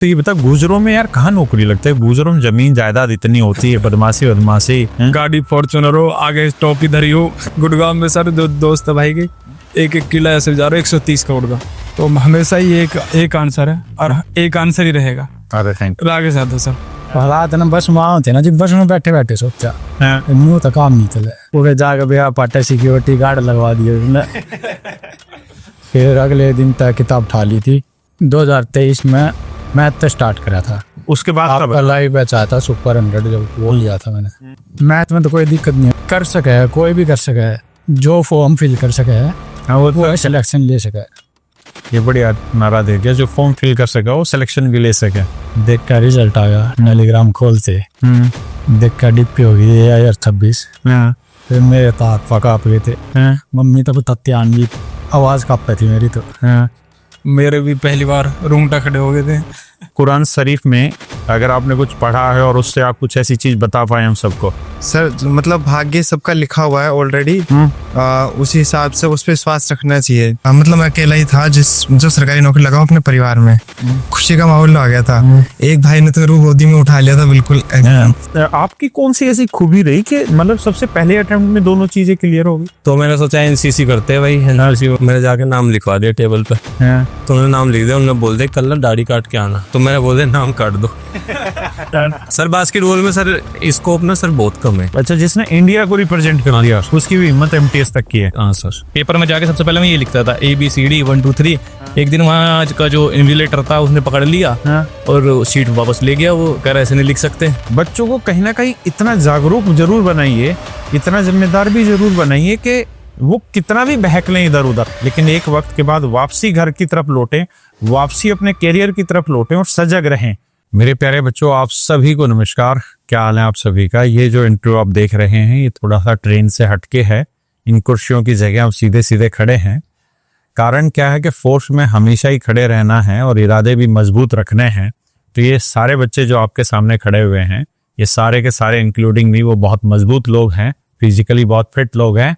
तो ये बता, गुजरों में यार कहाँ नौकरी लगता है? गुजरों में जमीन जायदाद इतनी होती है, बदमाशी गाड़ी फॉर्च्यूनर हो, आगे स्टॉप इधर ही हो। गुड़गांव में सर दोस्त है भाई के, एक किला ऐसे जा रहे 130 करोड़ का। तो हमेशा ही एक आंसर है और एक आंसर ही रहेगा। अरे थैंक आगे से सर हालात ना बस वहाँ होते ना जी, बस में बैठे बैठे सोचा मुँह तो काम नहीं चले, वो जाकर भैया पाटा सिक्योरिटी गार्ड लगवा दिया। फिर अगले दिन तक किताब उठा ली थी। 2023 में मैथ तो स्टार्ट करा था। उसके बाद आपका लाइव बैच आया था सुपर 100, जब वो लिया था मैंने। मैथ में तो कोई दिक्कत नहीं है, कर सके है, कोई भी कर सके है, जो फॉर्म फिल कर सके है वो सिलेक्शन ले सके। ये बढ़िया नारा दे दिया, जो फॉर्म फिल कर सका वो सिलेक्शन भी ले सके। देख का रिजल्ट आ गया, टेलीग्राम खोलते देख का डिप्पी हो गई 2026। फिर मेरे तो हाथ काँप गए थे, मम्मी तो तत्यान भी आवाज काँप थी मेरी तो। मेरे भी पहली बार रूंगटा खड़े हो गए थे। कुरान शरीफ में अगर आपने कुछ पढ़ा है और उससे आप कुछ ऐसी चीज बता पाए हम सबको। सर मतलब भाग्य सबका लिखा हुआ है ऑलरेडी, उसी हिसाब से उस पर विश्वास रखना चाहिए। मतलब मैं अकेला ही था जो सरकारी नौकरी लगाऊं अपने परिवार में। खुशी का माहौल आ गया था। एक भाई ने तो रूह गोदी में उठा लिया था बिल्कुल। आपकी कौन सी ऐसी खूबी रही कि मतलब सबसे पहले अटेम्प्ट में दोनों चीजें क्लियर हो गई? तो मैंने सोचा एनसीसी करते हैं भाई, एनसीसी मैंने जाके नाम लिखवा दिया टेबल पे। तो उन्होंने नाम लिख दिया, उन्होंने बोल दिया कल दाढ़ी काट के आना। तो मैंने बोल दिया नाम काट दो। सर बास्केटबॉल में सर स्कोप ना सर बहुत कम है। अच्छा, जिसने इंडिया को रिप्रेजेंट कर दिया उसकी भी हिम्मत एमटीएस तक की है। हाँ सर। पेपर में जाके सबसे पहले मैं ये लिखता था ABCD 1 2 3। एक दिन वहाँ का जो इन्विजिलेटर था उसने पकड़ लिया और सीट वापस ले गया। वो कह रहा ऐसे नहीं लिख सकते। बच्चों को कहीं ना कहीं इतना जागरूक जरूर बनाइए, इतना जिम्मेदार भी जरूर बनाइए कि वो कितना भी बहक लें इधर उधर, लेकिन एक वक्त के बाद वापसी घर की तरफ लौटें, वापसी अपने कैरियर की तरफ लौटें और सजग रहें। मेरे प्यारे बच्चों, आप सभी को नमस्कार। क्या हाल है आप सभी का? ये जो इंटरव्यू आप देख रहे हैं ये थोड़ा सा ट्रेन से हटके है। इन कुर्सियों की जगह आप सीधे सीधे खड़े हैं। कारण क्या है कि फोर्स में हमेशा ही खड़े रहना है और इरादे भी मजबूत रखने हैं। तो ये सारे बच्चे जो आपके सामने खड़े हुए हैं, ये सारे के सारे इंक्लूडिंग मी, वो बहुत मजबूत लोग हैं, फिजिकली बहुत फिट लोग हैं।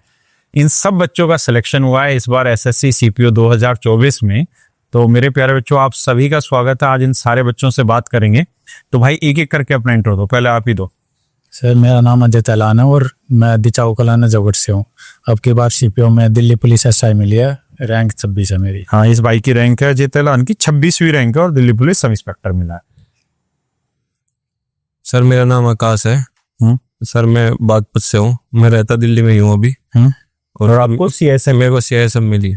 इन सब बच्चों का सिलेक्शन हुआ है इस बार SSC CPO 2024 में। तो मेरे प्यारे बच्चों, आप सभी का स्वागत है। आज इन सारे बच्चों से बात करेंगे। तो भाई एक एक करके अपना इंट्रो दो, पहले आप ही दो। सर मेरा नाम अजय तैलान है और मैं दिचाऊ कलाना जगत से हूँ। अब की बार CPO में दिल्ली पुलिस SI मिली है, रैंक 26 है मेरी। हाँ, इस भाई की रैंक है अजय तैलान की 26वीं रैंक है और दिल्ली पुलिस सब इंस्पेक्टर मिला है। सर मेरा नाम आकाश है। सर मैं बागपत से हूँ, मैं रहता दिल्ली में ही हूँ अभी। और आपको CSM? मेरे को CSM मिली।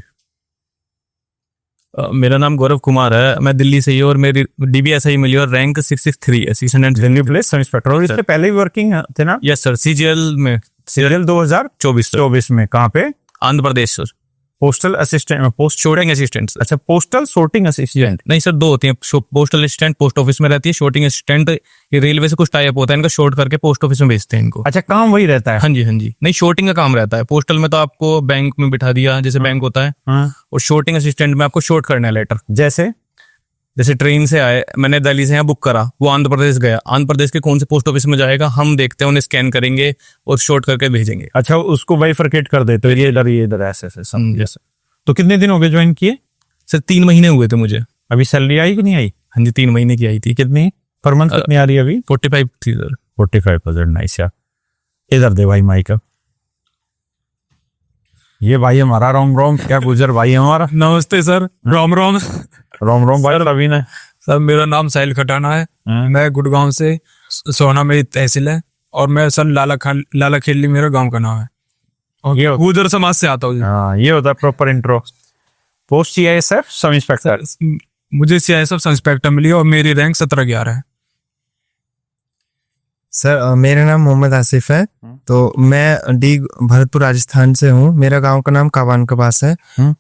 मेरा नाम गौरव कुमार है, मैं दिल्ली से ही हूँ और मेरी DBSI मिली और रैंक 663 है, 600 दिल्ली पुलिस सब इंस्पेक्टर। और इससे पहले भी वर्किंग थे ना? यस सर, CGL में। CGL 2024 में कहाँ पे? Andhra Pradesh sir. Postal assistant, post sorting assistant. अच्छा, पोस्टल शॉर्टिंग असिस्टेंट। नहीं सर, दो होती हैं। पोस्टल असिस्टेंट पोस्ट ऑफिस में रहती है, शॉर्टिंग असिस्टेंट ये रेलवे से कुछ टाई अप होता है, इनका शॉर्ट करके पोस्ट ऑफिस में भेजते हैं इनको। अच्छा, काम वही रहता है? हाँ जी हाँ जी। नहीं, शॉर्टिंग का काम रहता है। पोस्टल में तो आपको बैंक में बिठा दिया, जैसे बैंक होता है, और शॉर्टिंग असिस्टेंट में आपको शॉर्ट करना है लेटर। जैसे ट्रेन से आए, मैंने दिल्ली से यहाँ बुक करा, वो आंध्र प्रदेश गया, आंध्र प्रदेश के कौन से पोस्ट ऑफिस में जाएगा हम देखते हैं, उन्हें स्कैन करेंगे और शॉर्ट करके भेजेंगे। अच्छा, उसको बाइफरकेट कर देते हो, ये इधर ऐसे समझे। तो कितने दिन हो गए ज्वाइन किए? सर 3 महीने हुए थे मुझे। अभी सैलरी आई कि नहीं आई? हाँ जी, 3 महीने की आई थी। कितनी पर मंथ कितनी आ रही है अभी? 45 थी सर। 45,000। नाइस यार। इधर दे भाई माइक। ये भाई हमारा रोम रोम, क्या गुजर भाई हमारा। नमस्ते सर। रोम रोम। रोम रोम भाई। रवीन है सर। मेरा नाम साहिल खटाना है। मैं गुड़गांव से, सोना मेरी तहसील है, और मैं सर लाला खेली मेरा गांव का नाम है। गुजर समाज से आता हूँ। हाँ, ये होता है proper intro. Post CISF sub inspector. मुझे CISF सब इंस्पेक्टर मिली और मेरी रैंक 17-11 है। सर मेरा नाम मोहम्मद आसिफ है। तो मैं डी भरतपुर राजस्थान से हूँ। मेरा गांव का नाम कावान के पास है।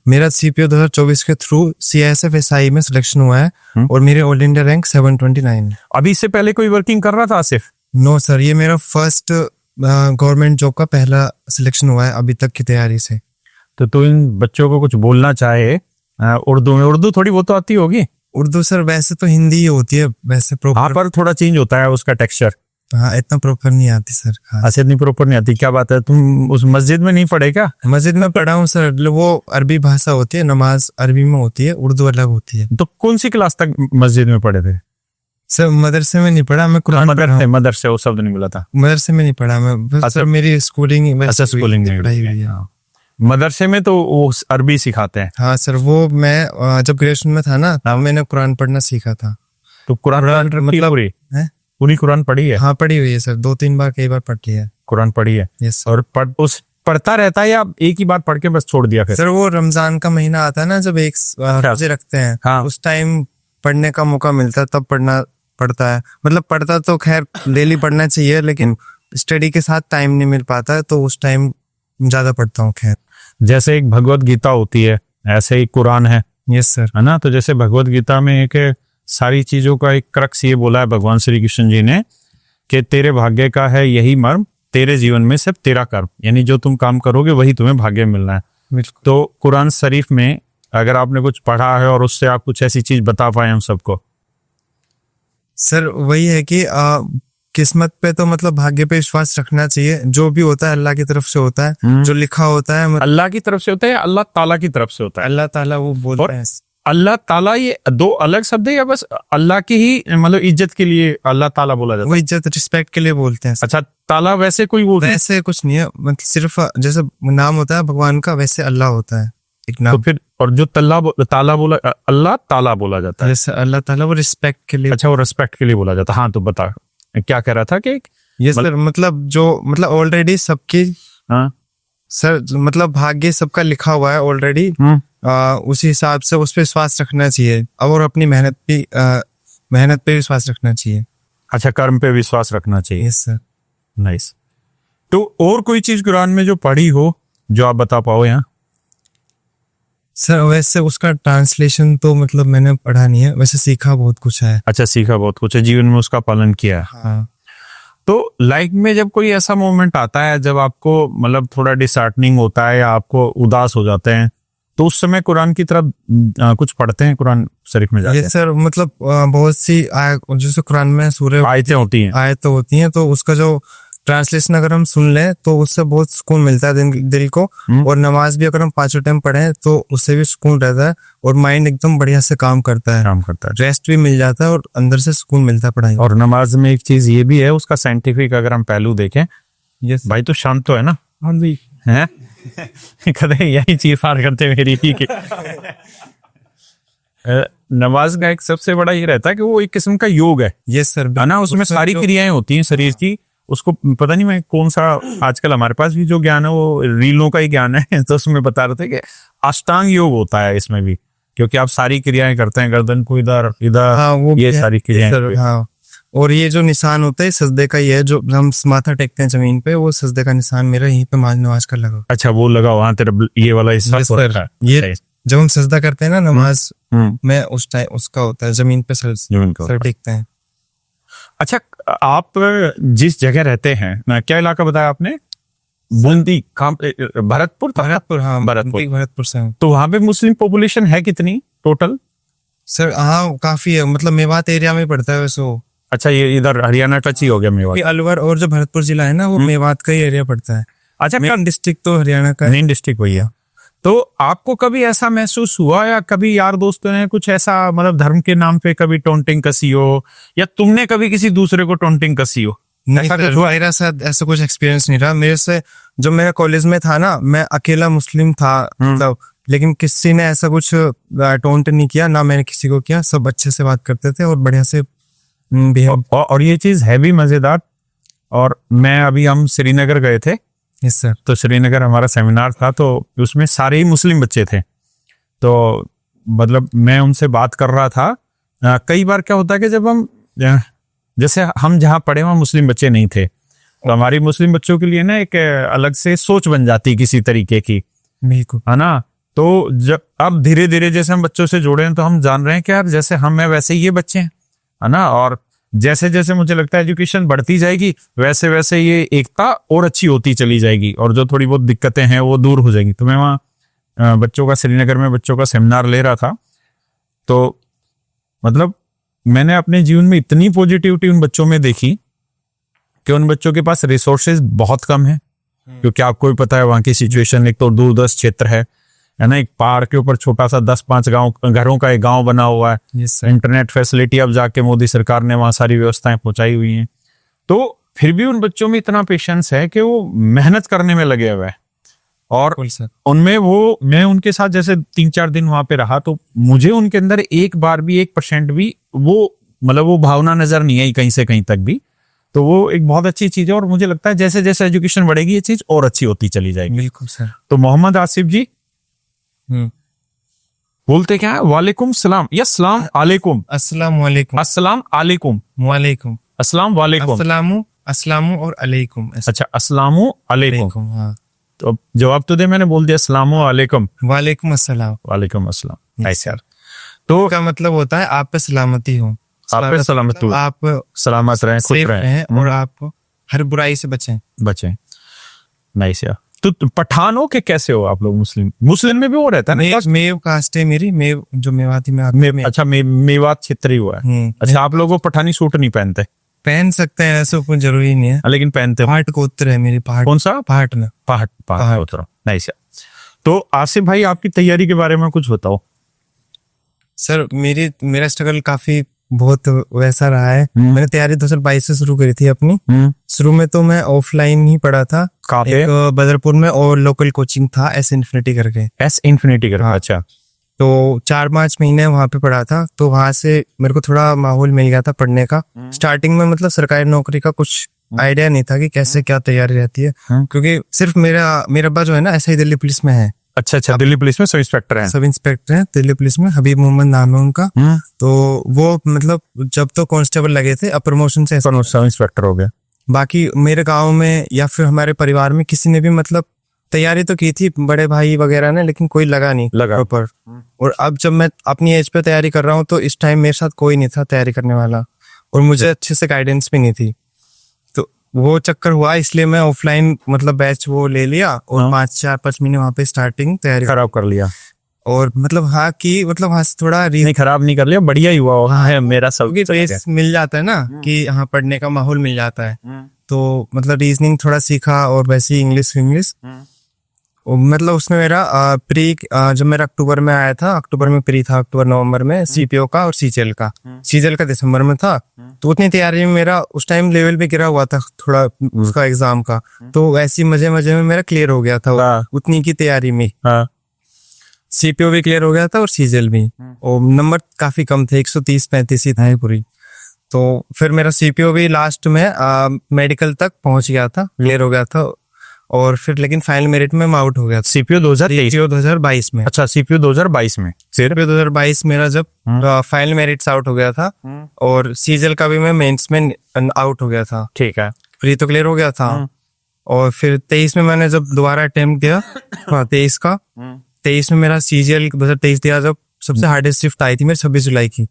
मेरा CPO 2024 के थ्रू CISF SI में सिलेक्शन हुआ है और मेरे ऑल इंडिया रैंक 729 है। अभी इससे पहले कोई वर्किंग कर रहा था आसिफ? नो सर, ये मेरा फर्स्ट गवर्नमेंट जॉब का पहला सिलेक्शन हुआ है अभी तक की तैयारी से। तो तू इन बच्चों को कुछ बोलना चाहे उर्दू में? उर्दू थोड़ी बहुत तो आती होगी। उर्दू सर वैसे तो हिंदी ही होती है वैसे प्रॉपर। हाँ, पर थोड़ा चेंज होता है उसका टेक्सचर। हाँ, इतना प्रॉपर नहीं आती सर। अच्छा, इतनी प्रॉपर नहीं आती? क्या बात है, तुम उस मस्जिद में नहीं पढ़े क्या? मस्जिद में पढ़ा हूँ सर। वो अरबी भाषा होती है, नमाज अरबी में होती है, उर्दू अलग होती है। तो कौन सी क्लास तक मस्जिद में पढ़े थे? सर मदरसे में नहीं पढ़ा, मैं कुरान पढ़ा हूँ। मदरसे वो शब्द नहीं मिला था। मदरसे में नहीं पढ़ा मैं, बस सर मेरी स्कूलिंग अच्छा, स्कूलिंग में पढ़ाई हुई है। मदरसे में तो वो अरबी सिखाते हैं। हाँ सर, वो मैं जब ग्रेजुएशन में था ना, तब मैंने कुरान पढ़ना सीखा था। तो कुरान मतलब पूरी कुरान पढ़ी है? हाँ पढ़ी हुई है सर, 2-3 बार, कई बार पढ़ ली है। कुरान पढ़ी है। यस। और पढ़ता रहता है या एक ही बार पढ़ के बस छोड़ दिया फिर? सर वो रमजान का महीना आता है ना, जब एक रोजे रखते हैं, हाँ। उस टाइम पढ़ने का मौका मिलता है, तब पढ़ना पड़ता है। मतलब पढ़ता तो खैर डेली पढ़ना चाहिए, लेकिन स्टडी के साथ टाइम नहीं मिल पाता है, तो उस टाइम ज्यादा पढ़ता हूँ। खैर जैसे एक भगवत गीता होती है, ऐसे ही कुरान है। Yes sir. है ना? तो जैसे भगवत गीता में एक सारी चीजों का एक क्रक्स ये बोला है भगवान श्री कृष्ण जी ने कि तेरे भाग्य का है यही मर्म, तेरे जीवन में सिर्फ तेरा कर्म, यानी जो तुम काम करोगे वही तुम्हें भाग्य मिलना है। बिल्कुल। तो कुरान शरीफ में अगर आपने कुछ पढ़ा है और उससे आप कुछ ऐसी चीज बता पाए हम सबको। सर वही है कि किस्मत पे तो मतलब भाग्य पे विश्वास रखना चाहिए। जो भी होता है अल्लाह की तरफ से होता है, जो लिखा होता है अल्लाह की तरफ से होता है या अल्लाह ताला की तरफ से होता है? अल्लाह ताला वो बोलते हैं। अल्लाह ताला ये दो अलग शब्द है या बस अल्लाह की ही मतलब इज्जत के लिए अल्लाह ताला बोला जाता है? वो इज्जत रिस्पेक्ट के लिए बोलते हैं। अच्छा, ताला वैसे कोई वो वैसे कुछ नहीं है, मतलब सिर्फ जैसे नाम होता है भगवान का, वैसे अल्लाह होता है एक तो नाम। फिर और जो ताला बोला, अल्लाह ताला बोला जाता है। जैसे अल्लाह ताला वो रिस्पेक्ट के लिए। अच्छा, वो रिस्पेक्ट के लिए बोला जाता है। हाँ, तो बता क्या कह रहा था कि ये सर मतलब जो मतलब ऑलरेडी सबकी, हाँ सर मतलब भाग्य सबका लिखा हुआ है ऑलरेडी, उसी हिसाब से उस पर विश्वास रखना चाहिए, और अपनी मेहनत पे विश्वास रखना चाहिए। अच्छा, कर्म पे विश्वास रखना चाहिए। Yes sir. नाइस। तो और कोई चीज कुरान में जो पढ़ी हो जो आप बता पाओ यहाँ? सर वैसे उसका ट्रांसलेशन तो मतलब मैंने पढ़ा नहीं है, वैसे सीखा बहुत कुछ है। अच्छा, सीखा बहुत कुछ है, जीवन में उसका पालन किया है। हाँ। तो लाइफ में जब कोई ऐसा मोमेंट आता है जब आपको मतलब थोड़ा डिसहार्टनिंग होता है या आपको उदास हो जाते हैं, तो उस समय कुरान की तरफ कुछ पढ़ते हैं, कुरान शरीफ में जाते ये हैं? सर मतलब बहुत सी जैसे कुरान में सूरह आयतें होती हैं। आयतें होती हैं, तो उसका जो ट्रांसलेशन अगर हम सुन लें तो उससे बहुत सुकून मिलता है दिल को। और नमाज भी अगर हम 5 टाइम पढ़ें तो उससे भी सुकून रहता है, और माइंड एकदम बढ़िया से काम करता है, रेस्ट भी मिल जाता है, और अंदर से सुकून मिलता है पढ़ाई। और नमाज में एक चीज ये भी है, उसका साइंटिफिक अगर हम पहलू देखें, यस भाई तो शांत तो है ना? हाँ जी है कदे यही चीज फार करते मेरी ठीक है। नमाज का एक सबसे बड़ा ये रहता है कि वो एक किस्म का योग है। Yes sir. है ना? उसमें सारी क्रियाएं होती हैं शरीर की। उसको पता नहीं मैं कौन सा, आजकल हमारे पास भी जो ज्ञान है वो रीलों का ही ज्ञान है, तो उसमें बता रहे थे कि अष्टांग योग होता है इसमें भी, क्योंकि आप सारी क्रियाएं करते हैं, गर्दन को इधर इधर। हाँ, वो ये सारी क्रियाएं। हाँ। और ये जो निशान होता है सजदे का, ये जो हम माथा टेकते हैं जमीन पे, वो सजदे का निशान मेरा यहीं पे नमाज का लगा। अच्छा, वो लगा वहां तेरा ये वाला हिस्सा। ये जब हम सजदा करते हैं ना नमाज में, उस टाइम उसका होता है, जमीन पे सर टेकते हैं। अच्छा, आप जिस जगह रहते हैं ना, क्या इलाका बताया आपने? बूंदी, भरतपुर। भरतपुर, हाँ भरतपुर से। तो वहां पे मुस्लिम पॉपुलेशन है कितनी टोटल? सर हाँ काफी है, मतलब मेवात एरिया में पड़ता है वैसे वो। अच्छा, ये इधर हरियाणा टच ही हो गया मेवात। अलवर और जो भरतपुर जिला है ना, वो मेवात का ही एरिया पड़ता है। अच्छा, मेन डिस्ट्रिक्ट तो हरियाणा का, मेन डिस्ट्रिक्ट वही है। तो आपको कभी ऐसा महसूस हुआ या कभी यार दोस्तों ने कुछ ऐसा मतलब धर्म के नाम पे कभी टोंटिंग कसी हो, या तुमने कभी किसी दूसरे को टोंटिंग कसी हो? नहीं मेरा साथ ऐसा कुछ एक्सपीरियंस नहीं रहा मेरे से। जब मेरा कॉलेज में था ना, मैं अकेला मुस्लिम था मतलब, लेकिन किसी ने ऐसा कुछ टोंट नहीं किया, ना मैंने किसी को किया। सब अच्छे से बात करते थे और बढ़िया से और ये चीज है भी मजेदार। और मैं अभी हम श्रीनगर गए थे। Yes sir. तो श्रीनगर हमारा सेमिनार था, तो उसमें सारे ही मुस्लिम बच्चे थे। तो मतलब मैं उनसे बात कर रहा था। कई बार क्या होता है कि जब हम जैसे हम जहाँ पढ़े वहाँ मुस्लिम बच्चे नहीं थे, तो हमारी मुस्लिम बच्चों के लिए ना एक अलग से सोच बन जाती किसी तरीके की, है ना? तो जब अब धीरे धीरे जैसे हम बच्चों से जुड़े हैं, तो हम जान रहे हैं कि यार जैसे हम हैं वैसे ये बच्चे हैं, है ना? और जैसे जैसे मुझे लगता है एजुकेशन बढ़ती जाएगी, वैसे वैसे ये एकता और अच्छी होती चली जाएगी, और जो थोड़ी बहुत दिक्कतें हैं वो दूर हो जाएंगी। तो मैं वहाँ बच्चों का, श्रीनगर में बच्चों का सेमिनार ले रहा था। तो मतलब मैंने अपने जीवन में इतनी पॉजिटिविटी उन बच्चों में देखी कि उन बच्चों के पास रिसोर्सेज बहुत कम है, क्योंकि आपको भी पता है वहाँ की सिचुएशन, एक तो दूरदर्श क्षेत्र है, है ना, एक पहाड़ के ऊपर छोटा सा 10-5 गांव घरों का एक गांव बना हुआ है। यस इंटरनेट फैसिलिटी अब जाके मोदी सरकार ने वहां सारी व्यवस्थाएं पहुंचाई हुई हैं। तो फिर भी उन बच्चों में इतना पेशेंस है कि वो मेहनत करने में लगे हुए हैं। और सर। उनमें वो, मैं उनके साथ जैसे 3-4 दिन वहां पे रहा तो मुझे उनके अंदर एक बार भी 1% भी वो मतलब वो भावना नजर नहीं आई कहीं से कहीं तक भी। तो वो एक बहुत अच्छी चीज है और मुझे लगता है जैसे जैसे एजुकेशन बढ़ेगी ये चीज और अच्छी होती चली जाएगी। बिल्कुल सर। तो मोहम्मद आसिफ जी हम्म। बोलते क्या है? वालेकुम सलाम या सलाम आलेकुम? अस्सलाम वालेकुम। अस्सलाम आलेकुम। वालेकुम। अस्सलाम वालेकुम। अस्सलामु अस्सलामु और अलैकुम। अच्छा, अस्सलामु अलैकुम। हाँ। तो अब जवाब तो दे, मैंने बोल दिया अस्सलामु अलैकुम। वालेकुम अस्सलाम। वालेकुम अस्सलाम। Yes, ऐसे यार, तो का मतलब होता है आप पे सलामती हो। आप पे सलामत हो, आप सलामत रहें, खुश सेफ रहें रहें और आप हर बुराई से बचें। बचें। नाइस यार। तो पठान हो कि कैसे हो आप लोग? मुस्लिम में भी वो रहता है ना? मेव कास्ट है मेरी, मेव जो मेवाती में अच्छा, मेवात क्षेत्रीय हुआ है। अच्छा, आप लोगों को पठानी सूट नहीं पहनते? पहन सकते हैं, ऐसा कोई जरूरी नहीं है, लेकिन पहनते हो। पहाड़ गोत्र है मेरी, पहाड़। कौन सा? पहाड़ में। पहाड़ उतरो। नाइस यार। तो आसिफ भाई, आपकी तैयारी के बारे में कुछ बताओ। सर मेरा स्ट्रगल काफी बहुत वैसा रहा है। मैंने तैयारी 2022 से शुरू करी थी अपनी। शुरू में तो मैं ऑफलाइन ही पढ़ा था, एक बदरपुर में, और लोकल कोचिंग था एस इन्फिनिटी करके। एस इन्फिनिटी करके? अच्छा। तो 4-5 महीने वहां पे पढ़ा था, तो वहां से मेरे को थोड़ा माहौल मिल गया था पढ़ने का। स्टार्टिंग में मतलब सरकारी नौकरी का कुछ आइडिया नहीं था कि कैसे क्या तैयारी रहती है, क्योंकि सिर्फ मेरा अब्बा जो है ना ऐसा ही दिल्ली पुलिस में है। अच्छा, दिल्ली पुलिस में सब इंस्पेक्टर हैं? सब इंस्पेक्टर हैं दिल्ली पुलिस में, हबीब मोहम्मद नाम है उनका। तो वो मतलब जब तो कांस्टेबल लगे थे, अब प्रमोशन से सब इंस्पेक्टर हो गया। बाकी मेरे गांव में या फिर हमारे परिवार में किसी ने भी मतलब तैयारी तो की थी, बड़े भाई वगैरह ने, लेकिन कोई लगा नहीं प्रॉपर। और अब जब मैं अपनी एज पे तैयारी कर रहा हूँ तो इस टाइम मेरे साथ कोई नहीं था तैयारी करने वाला, और मुझे अच्छे से गाइडेंस भी नहीं थी। तो वो चक्कर हुआ, इसलिए मैं ऑफलाइन मतलब बैच वो ले लिया और 4-5 महीने वहां पे स्टार्टिंग तैयारी खराब कर लिया। और मतलब हाँ की मतलब हाँ थोड़ा नहीं, खराब नहीं कर लिया, बढ़िया ही हुआ होगा। है मेरा सब रेस मिल जाता है ना कि हाँ पढ़ने का माहौल मिल जाता है। तो मतलब रीजनिंग थोड़ा सीखा और वैसे ही इंग्लिश मतलब उसमें मेरा जब मेरा अक्टूबर में आया था, अक्टूबर में प्री था, अक्टूबर नवंबर में सीपीओ का और सीजीएल का। सीजीएल का दिसंबर में था, तो उतनी तैयारी में मेरा उस टाइम लेवल पे गिरा हुआ था थोड़ा उसका एग्जाम का, तो ऐसी मजे में मेरा क्लियर हो गया था उतनी की तैयारी में। सीपीओ भी क्लियर हो गया था और सीजीएल भी, और नंबर काफी कम थे, 130-135 ही था पूरी। तो फिर मेरा सीपीओ भी लास्ट में मेडिकल तक पहुंच गया था, क्लियर हो गया था, और फिर लेकिन फाइनल मेरिट में मैं आउट हो गया। सीपीओ 2022 में। अच्छा, सीपीओ 2022 में। सीपीओ 2022 मेरा जब फाइनल मेरिट आउट हो गया था, और सीजीएल का भी मैं मेंस में आउट हो गया था। ठीक है। प्री तो क्लियर हो गया था, और फिर 23 में मैंने जब दोबारा अटेम्प्ट दिया, 23 में मेरा सीजीएल 2023 दिया, जब सबसे हार्डेस्ट शिफ्ट आई थी मेरी 26 जुलाई की,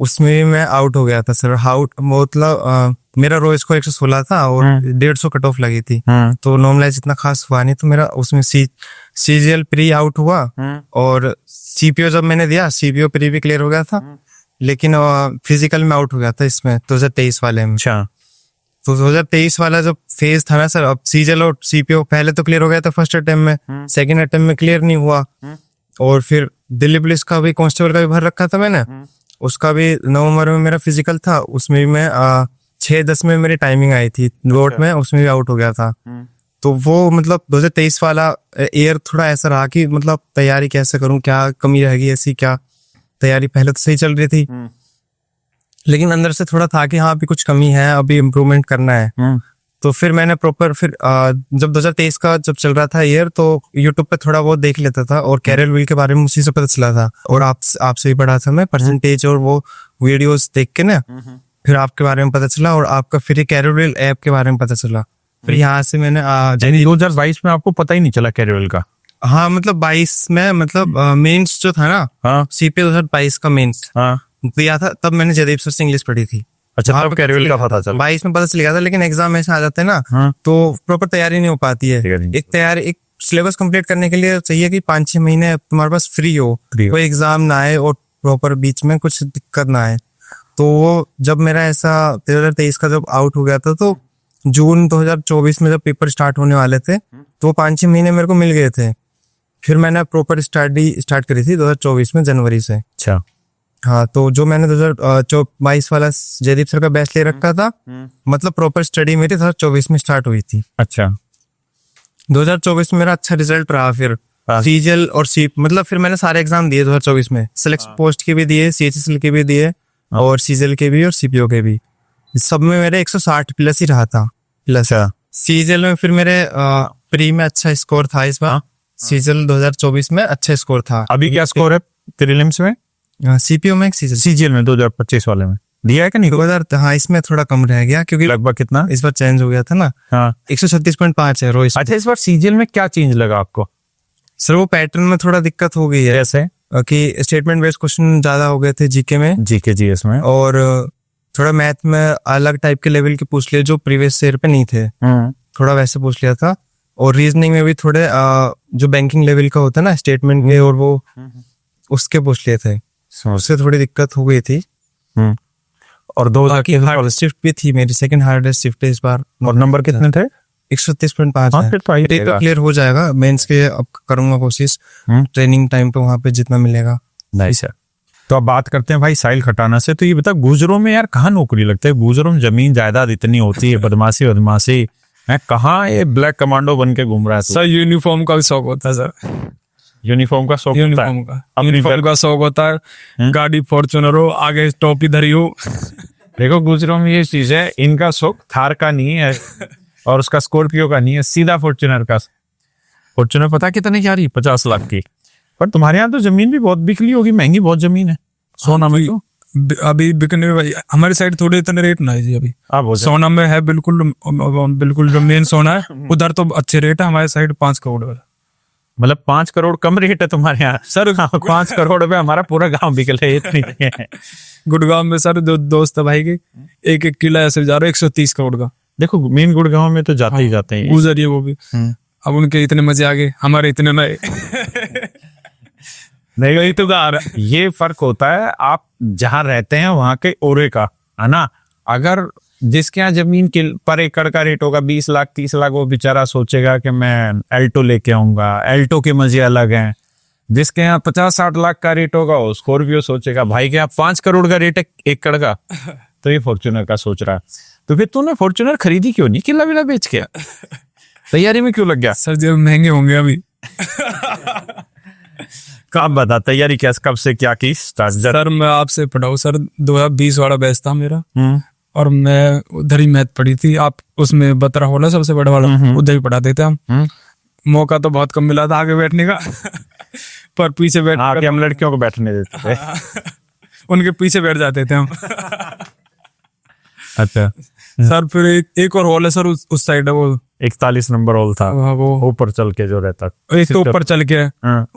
उसमें भी मैं आउट हो गया था सर। मतलब मेरा रो स्कोर 116 था और 150 कट ऑफ लगी थी, तो नॉर्मलाइज इतना खास हुआ नहीं। तो मेरा उसमें सीजीएल प्री आउट हुआ, और सीपीओ जब मैंने दिया, सीपीओ प्री भी क्लियर हो गया था, लेकिन फिजिकल में आउट हो गया था इसमें 2023 वाले में। तो 2023 वाला जब फेज था ना सर, अब सीजीएल और सीपीओ पहले तो क्लियर हो गया था फर्स्ट अटेम्प्ट में, सेकंड अटेम्प्ट में क्लियर नहीं हुआ। और फिर दिल्ली पुलिस का भी कांस्टेबल का भी भर रखा था मैंने, उसका भी नवंबर में मेरा फिजिकल था, उसमें भी मैं 6:10 में मेरी टाइमिंग आई थी रोड में, उसमें भी आउट हो गया था। तो वो मतलब 2023 वाला ईयर थोड़ा ऐसा रहा कि मतलब तैयारी कैसे करूं, क्या कमी रहेगी ऐसी, क्या तैयारी पहले तो सही चल रही थी, लेकिन अंदर से थोड़ा था कि हाँ अभी कुछ कमी है, अभी इम्प्रूवमेंट करना है। तो फिर मैंने प्रॉपर फिर जब 2023 का जब चल रहा था ईयर, तो यूट्यूब पे थोड़ा बहुत देख लेता था, और कैरियर व्हील के बारे में उसी से पता चला था, और आपसे भी पढ़ा था मैं परसेंटेज और वो वीडियोस देख के ना, फिर आपके बारे में पता चला, और आपका फिर कैरियर व्हील ऐप के बारे में पता चला। फिर यहाँ से मैंने 2022 में आपको पता ही नहीं चला कैरियर व्हील का? हाँ मतलब 22 में मतलब मेंस जो था ना, सीपीओ 2022 का मेंस दिया था, तब मैंने जयदीप सर से इंग्लिश पढ़ी थी। अच्छा, तब कैरियर व्हील का पता चला? 22 में पता चल गया था, लेकिन एग्जाम ऐसे आ जाते हैं ना, तो प्रॉपर तैयारी नहीं हो पाती है। एक सिलेबस कंप्लीट करने के लिए चाहिए कि 5-6 महीने तुम्हारे पास फ्री हो, कोई एग्जाम ना आए और प्रॉपर बीच में कुछ दिक्कत ना आए। तो वो जब मेरा ऐसा 2023 का जब आउट हो गया था, तो जून 2024 में जब पेपर स्टार्ट होने वाले थे, तो 5-6 महीने मेरे को मिल गए थे। फिर मैंने प्रॉपर स्टार्ट करी थी 2024 में जनवरी से। अच्छा। हाँ, तो जो मैंने 2022 वाला जयदीप सर का बैच ले रखा था, मतलब प्रॉपर स्टडी मेरी 2024 में स्टार्ट हुई थी। अच्छा। 2024 में मेरा अच्छा रिजल्ट रहा। फिर सीजीएल और सी मतलब फिर मैंने सारे एग्जाम दिए 2024 में, सिलेक्ट पोस्ट के भी दिए, सीएचएसएल के भी दिए और सीजीएल के भी और सीपीओ के भी। सब में मेरे 160 प्लस ही रहा था प्लस। सीजीएल में फिर मेरे प्री में अच्छा स्कोर था इस बार। सीजीएल 2024 में अच्छा स्कोर था। अभी क्या स्कोर है प्रीलिम्स में? सीपीओ में सीजीएल में 2025 वाले में दिया है कि नहीं? 2000, हाँ इसमें थोड़ा कम रह गया क्योंकि लगभग कितना इस बार चेंज हो गया था ना। हाँ 136.5 है रोहित। अच्छा, इस बार सीजीएल में क्या चेंज लगा आपको? सर वो पैटर्न में थोड़ा दिक्कत हो गई है। जैसे कि स्टेटमेंट बेस्ड क्वेश्चन ज्यादा हो गए थे जीके में, जीके जीएस में, और थोड़ा मैथ में अलग टाइप के लेवल के पूछ लिए जो प्रीवियस ईयर पे नहीं थे, थोड़ा वैसे पूछ लिया था। और रीजनिंग में भी थोड़े जो बैंकिंग लेवल का होता है ना स्टेटमेंट के, और वो उसके पूछ लिए थे, उससे थोड़ी दिक्कत हो गई थी। और दो हार्ड शिफ्ट भी थी मेरी, सेकंड हार्डेस्ट शिफ्ट इस बार। और नंबर कितने थे? 136.5 हाँ, फिर तो आई जाएगा। क्लियर हो जाएगा। मेंस के अब करूंगा कोशिश ट्रेनिंग टाइम पे वहां पे जितना मिलेगा। नहीं सर। तो अब बात करते हैं भाई साहिल खटाना से। तो ये बता, गुजरों में यार कहाँ नौकरी लगता है? गुजरों में जमीन जायदाद इतनी होती है, बदमाशी है, कहाँ ये ब्लैक कमांडो बन के घूम रहा है? सर यूनिफॉर्म का भी शौक होता है सर। यूनिफॉर्म का शौक होता है? यूनिफॉर्म का शौक होता है। गाड़ी फॉर्च्यूनर हो, आगे टोपी धरी हो। देखो गुजरों में ये चीज है, इनका शौक थार का नहीं है और उसका स्कॉर्पियो का नहीं है, सीधा फॉर्च्यूनर का। फॉर्च्यूनर पता कितने की आ रही? 50 लाख की। पर तुम्हारे यहाँ तो जमीन भी बहुत बिकली होगी, महंगी बहुत जमीन है सोना में। तो अभी बिकने में भाई हमारी साइड थोड़े इतने रेट ना है जी। अभी सोना में है बिल्कुल जो मेन सोना है उधर तो अच्छे रेट है। हमारे साइड 5 करोड़ है। मतलब 5 करोड़ कम रेट है तुम्हारे यहाँ सर? 5 करोड़ में हमारा पूरा गांव बिकल है, इतनी है। गुड़गांव में सर जो दोस्त है भाई के, एक किला ऐसे जा रहा है 130 करोड़ का। देखो मेन गुड़गांव में तो जाते ही जाते हैं, गुजरिए वो भी। अब उनके इतने मजे आ गए, हमारे इतने नए। नहीं तो ये फर्क होता है आप जहाँ रहते हैं वहां के ओरे का, है ना। अगर जिसके यहाँ जमीन के पर एकड़ का रेट होगा 20 लाख 30 लाख, वो बेचारा सोचेगा कि मैं एल्टो लेके आऊंगा, एल्टो के मजे अलग हैं। जिसके यहाँ 50-60 लाख का रेट होगा वो स्कॉर्पियो सोचेगा। भाई के यहाँ 5 करोड़ का रेट है एकड़ का, तो ये फॉर्च्यूनर का सोच रहा है। तो फिर तूने फॉर्च्यूनर खरीदी क्यों नहीं? किला विला बेच के तैयारी में क्यों लग गया? सर जब महंगे होंगे अभी। कब बता तैयारी क्या, कब से क्या की स्टार्ट? सर मैं आपसे पढ़ाऊँ सर, 2020 वाला बैच था मेरा और मैं उधर ही मैथ पढ़ी थी। आप उसमें बतरा होला सबसे बड़ा वाला, उधर ही पढ़ा देते हम। मौका तो बहुत कम मिला था आगे बैठने का। पर पीछे बैठ के हम लड़कियों को बैठने देते थे। उनके पीछे बैठ जाते थे हम। अच्छा सर फिर एक और हॉल है सर उस साइड है, वो 41 नंबर हॉल था, वो ऊपर चल के जो रहता। एक तो ऊपर चल के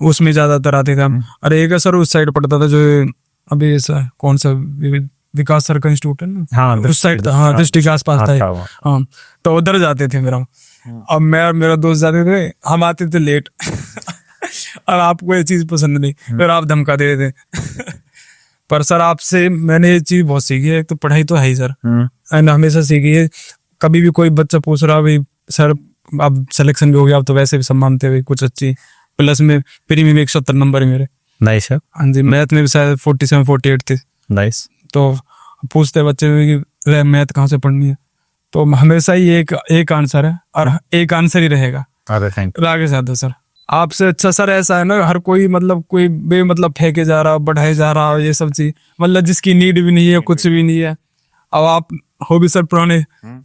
उसमें ज्यादातर आते थे हम। अरे एक सर उस साइड पढ़ता था जो अभी कौन सा विकास सर का इंस्टीट्यूट है ना, हाँ उस साइड था। हाँ दृष्टि के आसपास था। हाँ तो उधर जाते थे मेरा। अब मैं और मेरा दोस्त जाते थे, हम आते थे लेट। और आपको ये चीज पसंद नहीं, फिर आप धमका दे थे। पर सर आपसे मैंने ये चीज बहुत सीखी है। एक तो पढ़ाई तो है ही सर, एंड हमेशा सीखी है। कभी भी कोई बच्चा पूछ रहा भाई सर अब सिलेक्शन भी हो गया, अब तो वैसे भी सब मानते हुए कुछ अच्छी, प्लस में प्री में भी 170 नंबर है मेरे। नाइस है। हाँ जी, मैथ में भी शायद 47-48 थे। नाइस। तो पूछते बच्चे कि मैथ कहाँ से पढ़नी है, तो हमेशा ही एक आंसर है और एक आंसर ही रहेगा। अरे थैंक यू। आगे ज्यादा सर आपसे अच्छा सर ऐसा है ना, हर कोई मतलब कोई मतलब फेंके जा रहा, बढ़ाए जा रहा, ये सब चीज मतलब जिसकी नीड भी नहीं है, कुछ भी नहीं है। अब आप हो भी सर पुराने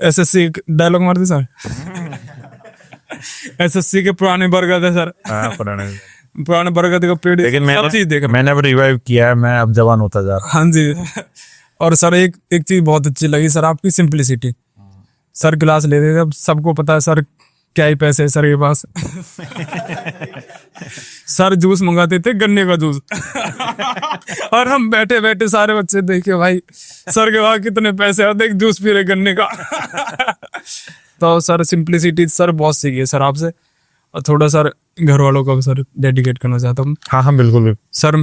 एसएससी डायलॉग मारते सर। एसएससी के पुराने बरगद है सर। पुराने बरगद का पेड़, लेकिन मैंने अब रिवाइव किया है, मैं अब जवान होता जा रहा। हाँ जी। और सर एक चीज बहुत अच्छी लगी सर, आपकी सिंपलिसिटी। सर क्लास लेते थे, अब सबको पता है सर क्या ही पैसे है सर के पास। सर जूस मंगाते थे, गन्ने का जूस। और हम बैठे बैठे सारे बच्चे देखे भाई सर के पास कितने पैसे है, देख जूस पी रहे गन्ने का। तो सर सिंपलिसिटी सर बहुत सीखी है सर आपसे। और थोड़ा सर घर वालों का भी सर डेडिकेट करना चाहता हूँ। हाँ हाँ बिल्कुल सर,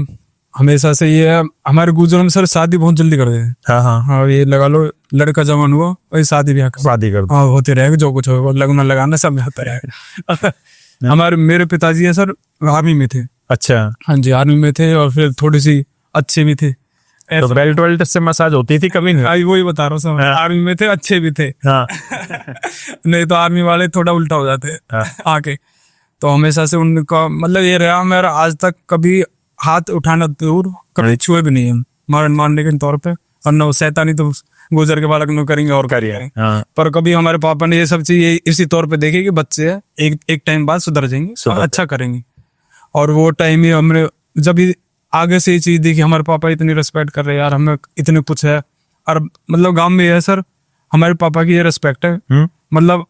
हमेशा से ये है हमारे गुजरों में सर शादी बहुत जल्दी कर देते। हाँ ये लगा लो लड़का जवान हुआ और शादी ब्याह शादी कर दो। हाँ होते रहेगा, जो कुछ होगा लगना लगाना सब होता रहेगा। हमारे मेरे पिताजी है सर आर्मी में थे। अच्छा, हाँ जी, आर्मी में थे और फिर थोड़ी सी अच्छे भी थे। तो बेल्ट वेल्ट से मसाज होती थी कभी नहीं? आई वही बता रहा हूँ सर, आर्मी में थे, अच्छे भी थे। हाँ। नहीं तो आर्मी वाले थोड़ा उल्टा हो जाते आके। तो हमेशा से उनका मतलब ये रहा, मेरा आज तक कभी हाथ उठाना दूर, कभी छुए भी नहीं हम मारने के तौर पे। और न शैतानी तो गुजर के बालक न करेंगे और करिए। हाँ। पर कभी हमारे पापा ने ये सब चीज इसी तौर पे देखी कि बच्चे हैं, एक टाइम बाद सुधर जाएंगे और अच्छा करेंगे। और वो टाइम ही हमने जब आगे से ये चीज देखी, हमारे पापा इतनी रिस्पेक्ट कर रहे हैं यार, हमें इतने कुछ है। और मतलब गांव में है सर, हमारे पापा की ये रिस्पेक्ट है, मतलब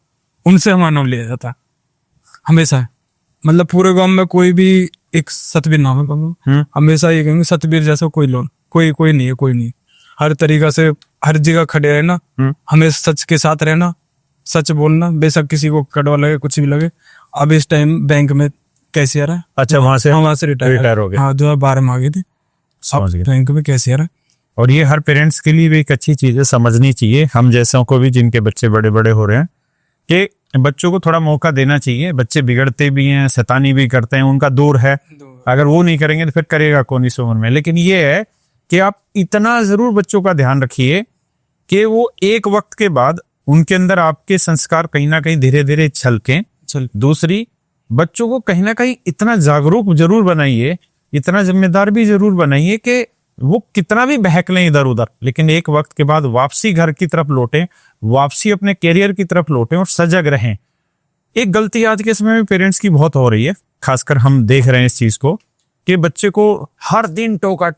उनसे हमारा नाम लिया जाता है हमेशा। मतलब पूरे गांव में कोई भी एक सतबीर नाम है, हमेशा ये कहेंगे सतबीर जैसा कोई नहीं है, कोई नहीं। हर तरीका से हर जगह खड़े रहना, हमें सच के साथ रहना, सच बोलना, बेशक किसी को कड़वा लगे कुछ भी लगे। अब इस टाइम बैंक में कैशियर है। अच्छा, वहां से रिटायर हो गए। हाँ, 2012 में आ गई थी। समझ गए। बैंक में कैशियर है। और ये हर पेरेंट्स के लिए भी एक अच्छी चीज है, समझनी चाहिए हम जैसों को भी, जिनके बच्चे बड़े बड़े हो रहे हैं, कि बच्चों को थोड़ा मौका देना चाहिए। बच्चे बिगड़ते भी हैं, शैतानी भी करते हैं, उनका दौर है। अगर वो नहीं करेंगे तो फिर करेगा कौन इस उम्र में। लेकिन ये है कि आप इतना जरूर बच्चों का ध्यान रखिए कि वो एक वक्त के बाद उनके अंदर आपके संस्कार कहीं ना कहीं धीरे धीरे छलकें। दूसरी, बच्चों को कहीं ना कहीं इतना जागरूक जरूर बनाइए, इतना जिम्मेदार भी जरूर बनाइए कि वो कितना भी बहक लें इधर उधर, लेकिन एक वक्त के बाद वापसी घर की तरफ लौटें, वापसी अपने कैरियर की तरफ लौटें और सजग रहें। एक गलती आज के समय में पेरेंट्स की बहुत हो रही है, खासकर हम देख रहे हैं इस चीज को, कि बच्चे को हर दिन टोका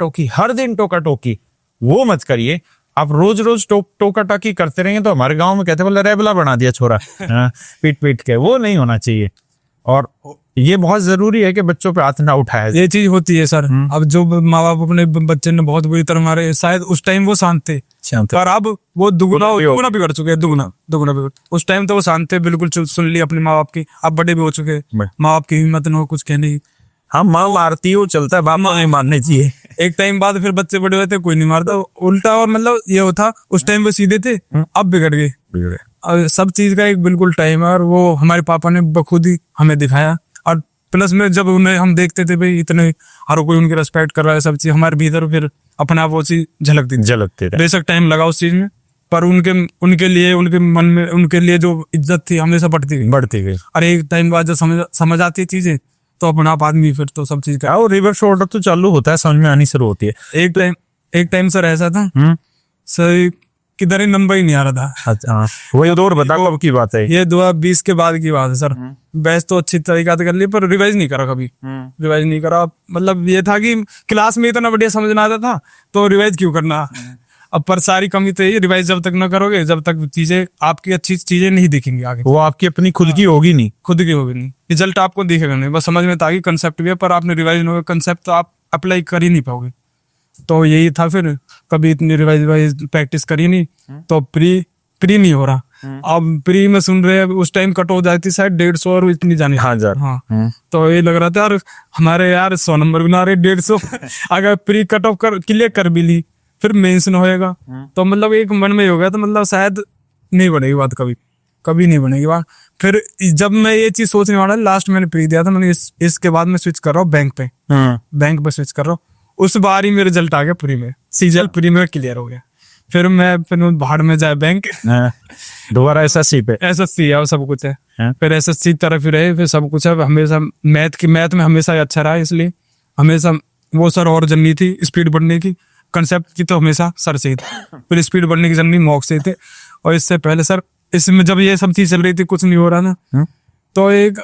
टोकी वो मत करिए। आप रोज रोज टोका टाकी करते रहेंगे तो हमारे गांव में कहते बोले रेबला बना दिया छोरा पीट के। वो नहीं होना चाहिए। और ये बहुत जरूरी है कि बच्चों पे हाथ ना उठाया। ये चीज होती है सर। अब जो माँ बाप अपने बच्चे ने बहुत बुरी तरह मारे, शायद उस टाइम वो शांत थे, पर अब वो दुगुना बिगड़ चुके हैं, दुगुना बिगड़। उस टाइम तो वो शांत थे, बिल्कुल सुन ली अपने माँ बाप की। अब बड़े भी हो चुके हैं, माँ बाप की हिम्मत न हो कुछ कहने की। हाँ, माँ मारती है, वो चलता है, बाप नहीं मारने चाहिए। एक टाइम बाद फिर बच्चे बड़े होते, कोई नहीं मारता, उल्टा। और मतलब ये होता, उस टाइम वो सीधे थे, अब बिगड़ गए। सब चीज का एक बिल्कुल टाइम है, और वो हमारे पापा ने बखुद ही हमें दिखाया। और प्लस में जब उन्हें हम देखते थे भाई इतने हर कोई उनकी रिस्पेक्ट कर रहा है, सब चीज हमारे भीतर फिर अपना वो चीज झलकती थी। बेशक टाइम लगा उस चीज में, पर उनके लिए उनके मन में उनके लिए जो इज्जत थी हमेशा बढ़ती गई। और एक टाइम बाद जब समझ आती है चीजें, तो अपना आप आदमी फिर तो सब चीज का रिवर्स ऑर्डर तो चालू होता है, समझ में आनी शुरू होती है। एक टाइम सर ऐसा था सर, किधर ही नंबर ही नहीं आ रहा था। अच्छा, वही दौर बता कब की बात है? ये 2020 के बाद की बात है सर। बैच तो अच्छी तरीका से कर ली, पर रिवाइज नहीं करा कभी। रिवाइज नहीं करा, मतलब ये था कि क्लास में इतना बढ़िया समझ ना आता था, तो रिवाइज क्यों करना। अब पर सारी कमी तो ये, रिवाइज जब तक ना करोगे, जब तक चीजें आपकी अच्छी चीजें नहीं दिखेंगी आगे, वो आपकी अपनी खुद की होगी नहीं, रिजल्ट आपको दिखेगा नहीं। बस समझ में था कि कंसेप्ट भी है, पर आपने रिवाइज नहीं होगा, कंसेप्ट तो आप अप्लाई कर ही नहीं पाओगे। तो यही था, फिर कभी इतनी रिवाइज प्रैक्टिस करी नहीं, तो प्री नहीं हो रहा। अब प्री में सुन रहे हैं, उस टाइम कट हो जाती शायद 150 और इतनी जानी। हाँ, तो ये लग रहा था यार हमारे 100 नंबर भी ना रहे, 150 अगर प्री कट ऑफ क्लियर कर भी ली, फिर मेंस न होएगा, तो मतलब एक मन में हो गया, तो मतलब शायद नहीं बनेगी बात, कभी नहीं बनेगी बात। फिर जब मैं ये चीज सोचने वाला, लास्ट मैंने प्री दिया था, मैंने इसके बाद मैं स्विच कर रहा हूँ बैंक पे स्विच कर रहा हूँ। उस बार ही मेरा रिजल्ट आ गया प्री में, सीजल प्री में क्लियर हो गया। फिर बाहर में जाए बैंक, दोबारा एसएससी है और सब कुछ है। फिर एसएससी तरफ ही रहे, फिर सब कुछ है। हमेशा मैथ में हमेशा अच्छा रहा, इसलिए हमेशा वो सर और जर्नी थी स्पीड बढ़ने की, कंसेप्ट की तो हमेशा सर से ही थी। फिर स्पीड बढ़ने की जर्नी मॉक से थे। और इससे पहले सर, इसमें जब ये सब चीज चल रही थी, कुछ नहीं हो रहा ना, तो एक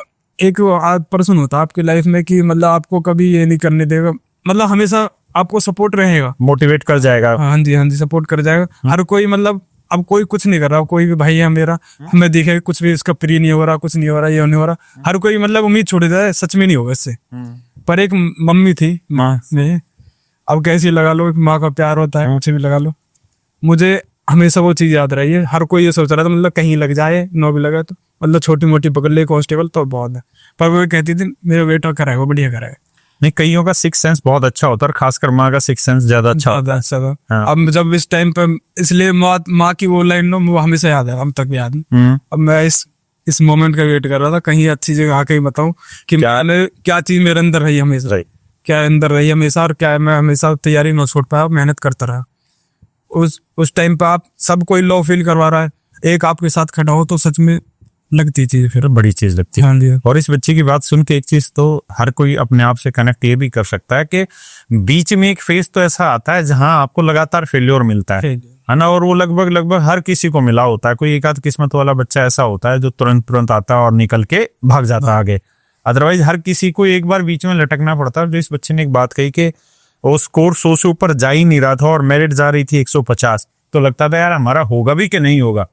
पर्सन होता आपकी लाइफ में कि मतलब आपको कभी ये नहीं करने देगा, मतलब हमेशा आपको सपोर्ट रहेगा, मोटिवेट कर जाएगा। हाँ जी, सपोर्ट कर जाएगा हर कोई। मतलब अब कोई कुछ नहीं कर रहा, कोई भी भाई है मेरा, हमें देखे कुछ भी इसका प्री नहीं हो रहा, कुछ नहीं हो रहा, ये नहीं हो रहा, हर कोई मतलब उम्मीद छोड़ देता है, सच में नहीं होगा इससे। पर एक मम्मी थी माँ में, अब कैसी लगा लो, माँ का प्यार होता है, मुझे भी लगा लो, मुझे हमेशा वो चीज याद रही है। हर कोई ये सोच रहा था मतलब कहीं लग जाए, नो भी लगा तो मतलब छोटी मोटी पकड़ ले कांस्टेबल तो बहुत है, पर वो कहती थी मेरा बेटा कराएगा, वो बढ़िया कराएगा। नहीं, कईयों का सिक्स सेंस बहुत अच्छा होता है, खासकर माँ का सिक्स सेंस ज्यादा अच्छा होता है। हाँ। अब जब इस टाइम पे, इसलिए माँ की वो लाइन वो हमेशा याद है, हम तक भी याद है। अब मैं इस मोमेंट का वेट कर रहा था, कहीं अच्छी जगह आके ही बताऊं कि मैंने क्या चीज मेरे अंदर रही हमेशा, क्या अंदर रही हमेशा, और क्या मैं हमेशा तैयारी न छोड़ पाया, मेहनत करता रहा। उस टाइम पे आप सब कोई लो फील करवा रहा है, एक आपके साथ खड़ा हो तो सच में लगती चीज, फिर बड़ी चीज लगती है। हाँ जी। और इस बच्चे की बात सुन के एक चीज तो हर कोई अपने आप से कनेक्ट ये भी कर सकता है कि बीच में एक फेज तो ऐसा आता है जहां आपको लगातार फेल्योर मिलता है ना, और वो लगभग हर किसी को मिला होता है। कोई एक आध किस्मत वाला बच्चा ऐसा होता है जो तुरंत आता है और निकल के भाग जाता है आगे, अदरवाइज हर किसी को एक बार बीच में लटकना पड़ता है। जो इस बच्चे ने एक बात कही कि वो स्कोर 100 से ऊपर जा ही नहीं रहा था और मेरिट जा रही थी 150, तो लगता था यार हमारा होगा भी कि नहीं होगा।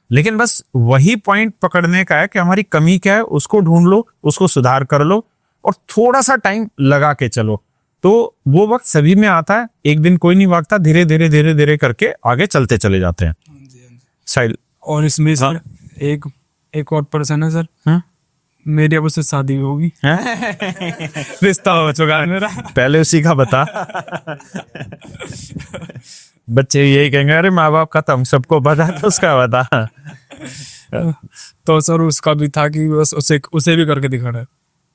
लेकिन बस वही पॉइंट पकड़ने का है कि हमारी कमी क्या है, उसको ढूंढ लो, उसको सुधार कर लो और थोड़ा सा टाइम लगा के चलो, तो वो वक्त सभी में आता है। एक दिन कोई नहीं भागता, धीरे धीरे करके आगे चलते चले जाते हैं। साहिल, और इसमें सर एक और पर्सन है सर, मेरी अब उससे शादी होगी, रिश्ता हो चुका है मेरा। पहले उसी का बता। बच्चे यही कहेंगे अरे माँ बाप का तो हम सबको पता, तो उसका बता। तो सर उसका भी था कि बस उसे भी करके दिखाना है।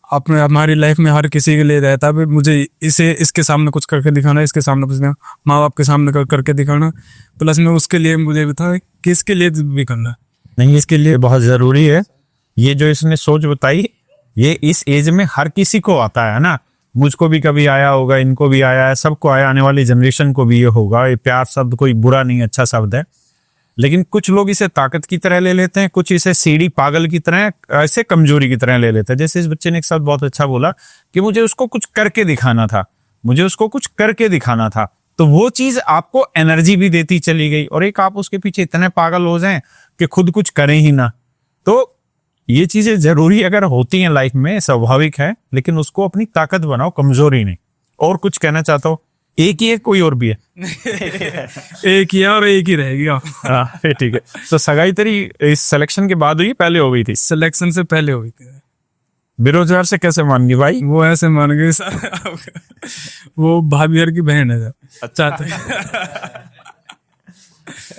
अपने हमारी लाइफ में हर किसी के लिए रहता है मुझे इसके सामने कुछ करके दिखाना है, इसके सामने कुछ माँ बाप के सामने करके दिखाना, प्लस में उसके लिए मुझे भी था कि इसके लिए भी करना है। नहीं, इसके लिए बहुत जरूरी है। ये जो इसने सोच बताई, ये इस एज में हर किसी को आता है ना, मुझको भी कभी आया होगा, इनको भी आया है, सबको आया, आने वाली जनरेशन को भी ये होगा। ये प्यार शब्द कोई बुरा नहीं, अच्छा शब्द है, लेकिन कुछ लोग इसे ताकत की तरह ले लेते हैं, कुछ इसे सीढ़ी पागल की तरह, ऐसे कमजोरी की तरह ले लेते हैं। जैसे इस बच्चे ने एक साथ बहुत अच्छा बोला कि मुझे उसको कुछ करके दिखाना था, मुझे उसको कुछ करके दिखाना था, तो वो चीज आपको एनर्जी भी देती चली गई। और एक आप उसके पीछे इतने पागल हो जाएं कि खुद कुछ करें ही ना, तो ये चीजें जरूरी अगर होती हैं लाइफ में, स्वाभाविक है, लेकिन उसको अपनी ताकत बनाओ, कमजोरी नहीं। और कुछ कहना चाहता हूँ? एक ही है, कोई और भी है? एक ही है और एक ही रहेगी। हाँ ठीक है। तो सगाई तेरी इस सिलेक्शन के बाद हुई, पहले हो गई थी? सिलेक्शन से पहले हुई थी। बेरोजगार से कैसे मान गई भाई? वो ऐसे मान गई सर, वो भाभी की बहन है। अच्छा,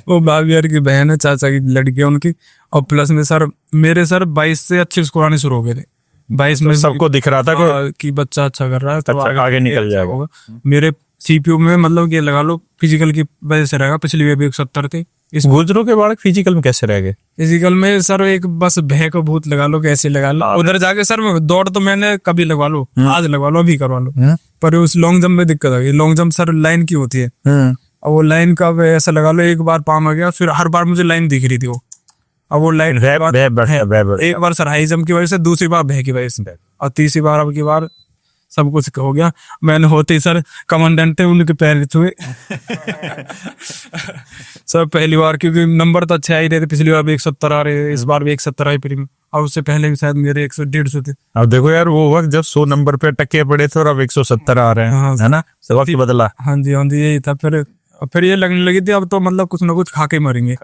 वो भाभी की बहन है, चाचा की लड़की है उनकी। और प्लस में सर मेरे सर 22 से अच्छे स्कोर आने शुरू हो गए थे। 22 में सबको दिख रहा था कि बच्चा अच्छा कर रहा है, तो आगे निकल जाएगा। मेरे सीपीयू में मतलब ये लगा लो फिजिकल की वजह से रहेगा, पिछली वे भी 170 थे। इस गुजरों के बालक फिजिकल में कैसे रह गए? फिजिकल में सर एक बस भय को भूत लगा लो, कैसे लगा लो। उधर जाके सर दौड़ तो मैंने कभी लगवा लो, आज लगवा लो, अभी करवा लो, पर उस लॉन्ग जंप में दिक्कत आ गई। लॉन्ग जंप सर लाइन की होती है, और वो लाइन का ऐसा लगा लो एक बार पाम आ गया, फिर हर बार मुझे लाइन दिख रही थी वो। अब वो लाइन एक बार सर हाई जंप की वजह से, दूसरी बार भय की वजह से, और तीसरी बार अब की बार सब कुछ हो गया। मैंने होते ही सर कमांडेंट थे उनके पैर छुए सर पहली बार, क्योंकि नंबर तो अच्छे आ ही रहे थे। पिछली बार भी 170 आ रहे, इस बार भी 170 आई प्री में, और उससे पहले भी शायद मेरे 100-150 थे। अब देखो यार, वो वक्त जब 100 नंबर पे टके पड़े थे और अब 170 आ रहे हैं। हाँ, है ना, वक्त बदला। हाँ जी यही था। फिर ये लगने लगी थी अब तो मतलब कुछ ना कुछ खा के मरेंगे।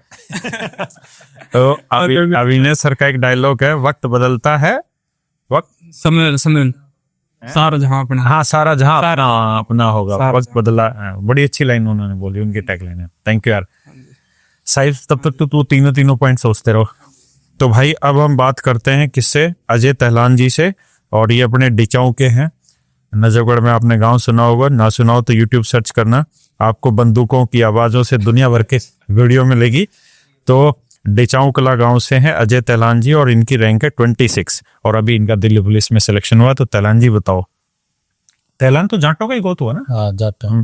तो अविनाश सर का एक डायलॉग है, वक्त बदलता है, वक्त समय सारा जहां अपना। हाँ, सारा जहां अपना होगा, वक्त बदला। बड़ी अच्छी लाइन उन्होंने बोली, उनकी टैगलाइन है। थैंक यू यार साहिब, तब तक तो तू तीनों पॉइंट सोचते रहो। तो भाई अब हम बात करते हैं किससे? अजय तहलान जी से। और ये अपने डिचाऊ के हैं, नजफगढ़ में। आपने गांव सुना होगा, ना सुना हो तो यूट्यूब सर्च करना, आपको बंदूकों की आवाजों से दुनिया भर के वीडियो मिलेगी। तो डिचाऊ कला गांव से हैं अजय तहलान जी, और इनकी रैंक है 26, और अभी इनका दिल्ली पुलिस में सिलेक्शन हुआ। तो तहलान जी बताओ, तहलान तो जाटों का ही गोत हुआ ना? हाँ जाटा।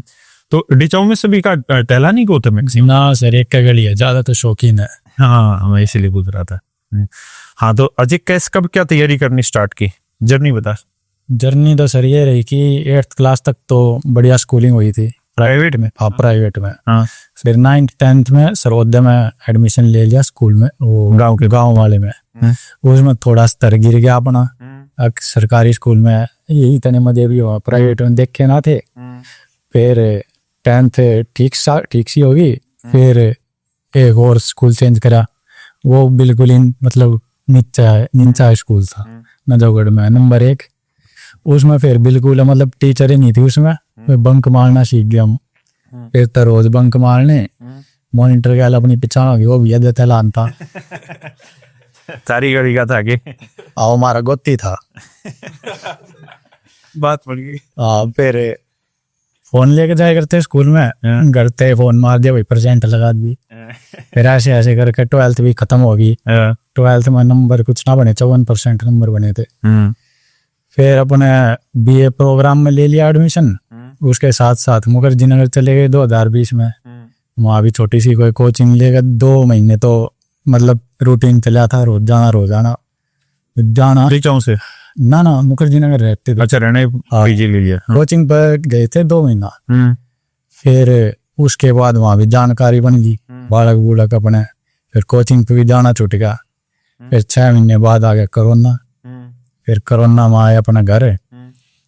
तो डिचाऊ में सभी का तहलान ही गोत है मैक्सिमम? ना सर, एक का गली है, ज्यादा तो शौकीन है। हाँ, मैं इसीलिए पूछ रहा था। हाँ, तो अजय कब क्या तैयारी करनी स्टार्ट की, जर्नी बता। जर्नी तो सर ये रही कि 8th क्लास तक तो बढ़िया स्कूलिंग हुई थी प्राइवेट में। हाँ, प्राइवेट में। हाँ। फिर 9th 10th में सर्वोदय में एडमिशन ले लिया स्कूल में, वो गांव वाले में। उसमें थोड़ा स्तर गिर गया अपना। सरकारी स्कूल में यही तने मजे भी हुआ, प्राइवेट में देखे ना थे। फिर 10th ठीक सी होगी, फिर एक और स्कूल चेंज करा, वो बिल्कुल मतलब नीचा स्कूल था नजफगढ़ में, नंबर 1। उसमें फिर बिल्कुल मतलब टीचर ही नहीं थी उसमें, बंक मारना सीख गया हम। फिर तो रोज बंक मारने, मॉनिटर गया अपनी पिछा, वो भी अजय तहलान था। सारी गड़ी का था आगे आओ हमारा गोती था। बात पड़ गई। फिर फोन लेके जाया करते स्कूल में, घर पे फोन मार दिया, वही परसेंट लगा दी। फिर ऐसे ऐसे करके 12th भी खत्म हो गई। 12th में नंबर कुछ ना बने, 54% नंबर बने थे। फिर अपने BA प्रोग्राम में ले लिया एडमिशन। उसके साथ साथ मुखर्जी नगर चले गए 2020 में। वहाँ भी छोटी सी कोई कोचिंग लेकर 2 महीने तो मतलब रूटीन चला था, रोजाना जाना। से ना मुखर्जी नगर रहते थे। अच्छा, रहने पीजी ले लिया। कोचिंग पर गए थे 2 महीना। फिर उसके बाद वहाँ भी जानकारी बन गई बालक बूढ़क अपने। फिर कोचिंग पे भी जाना छूट गया। फिर 6 महीने बाद आ गया कोरोना। फिर कोरोना में आए अपना घर।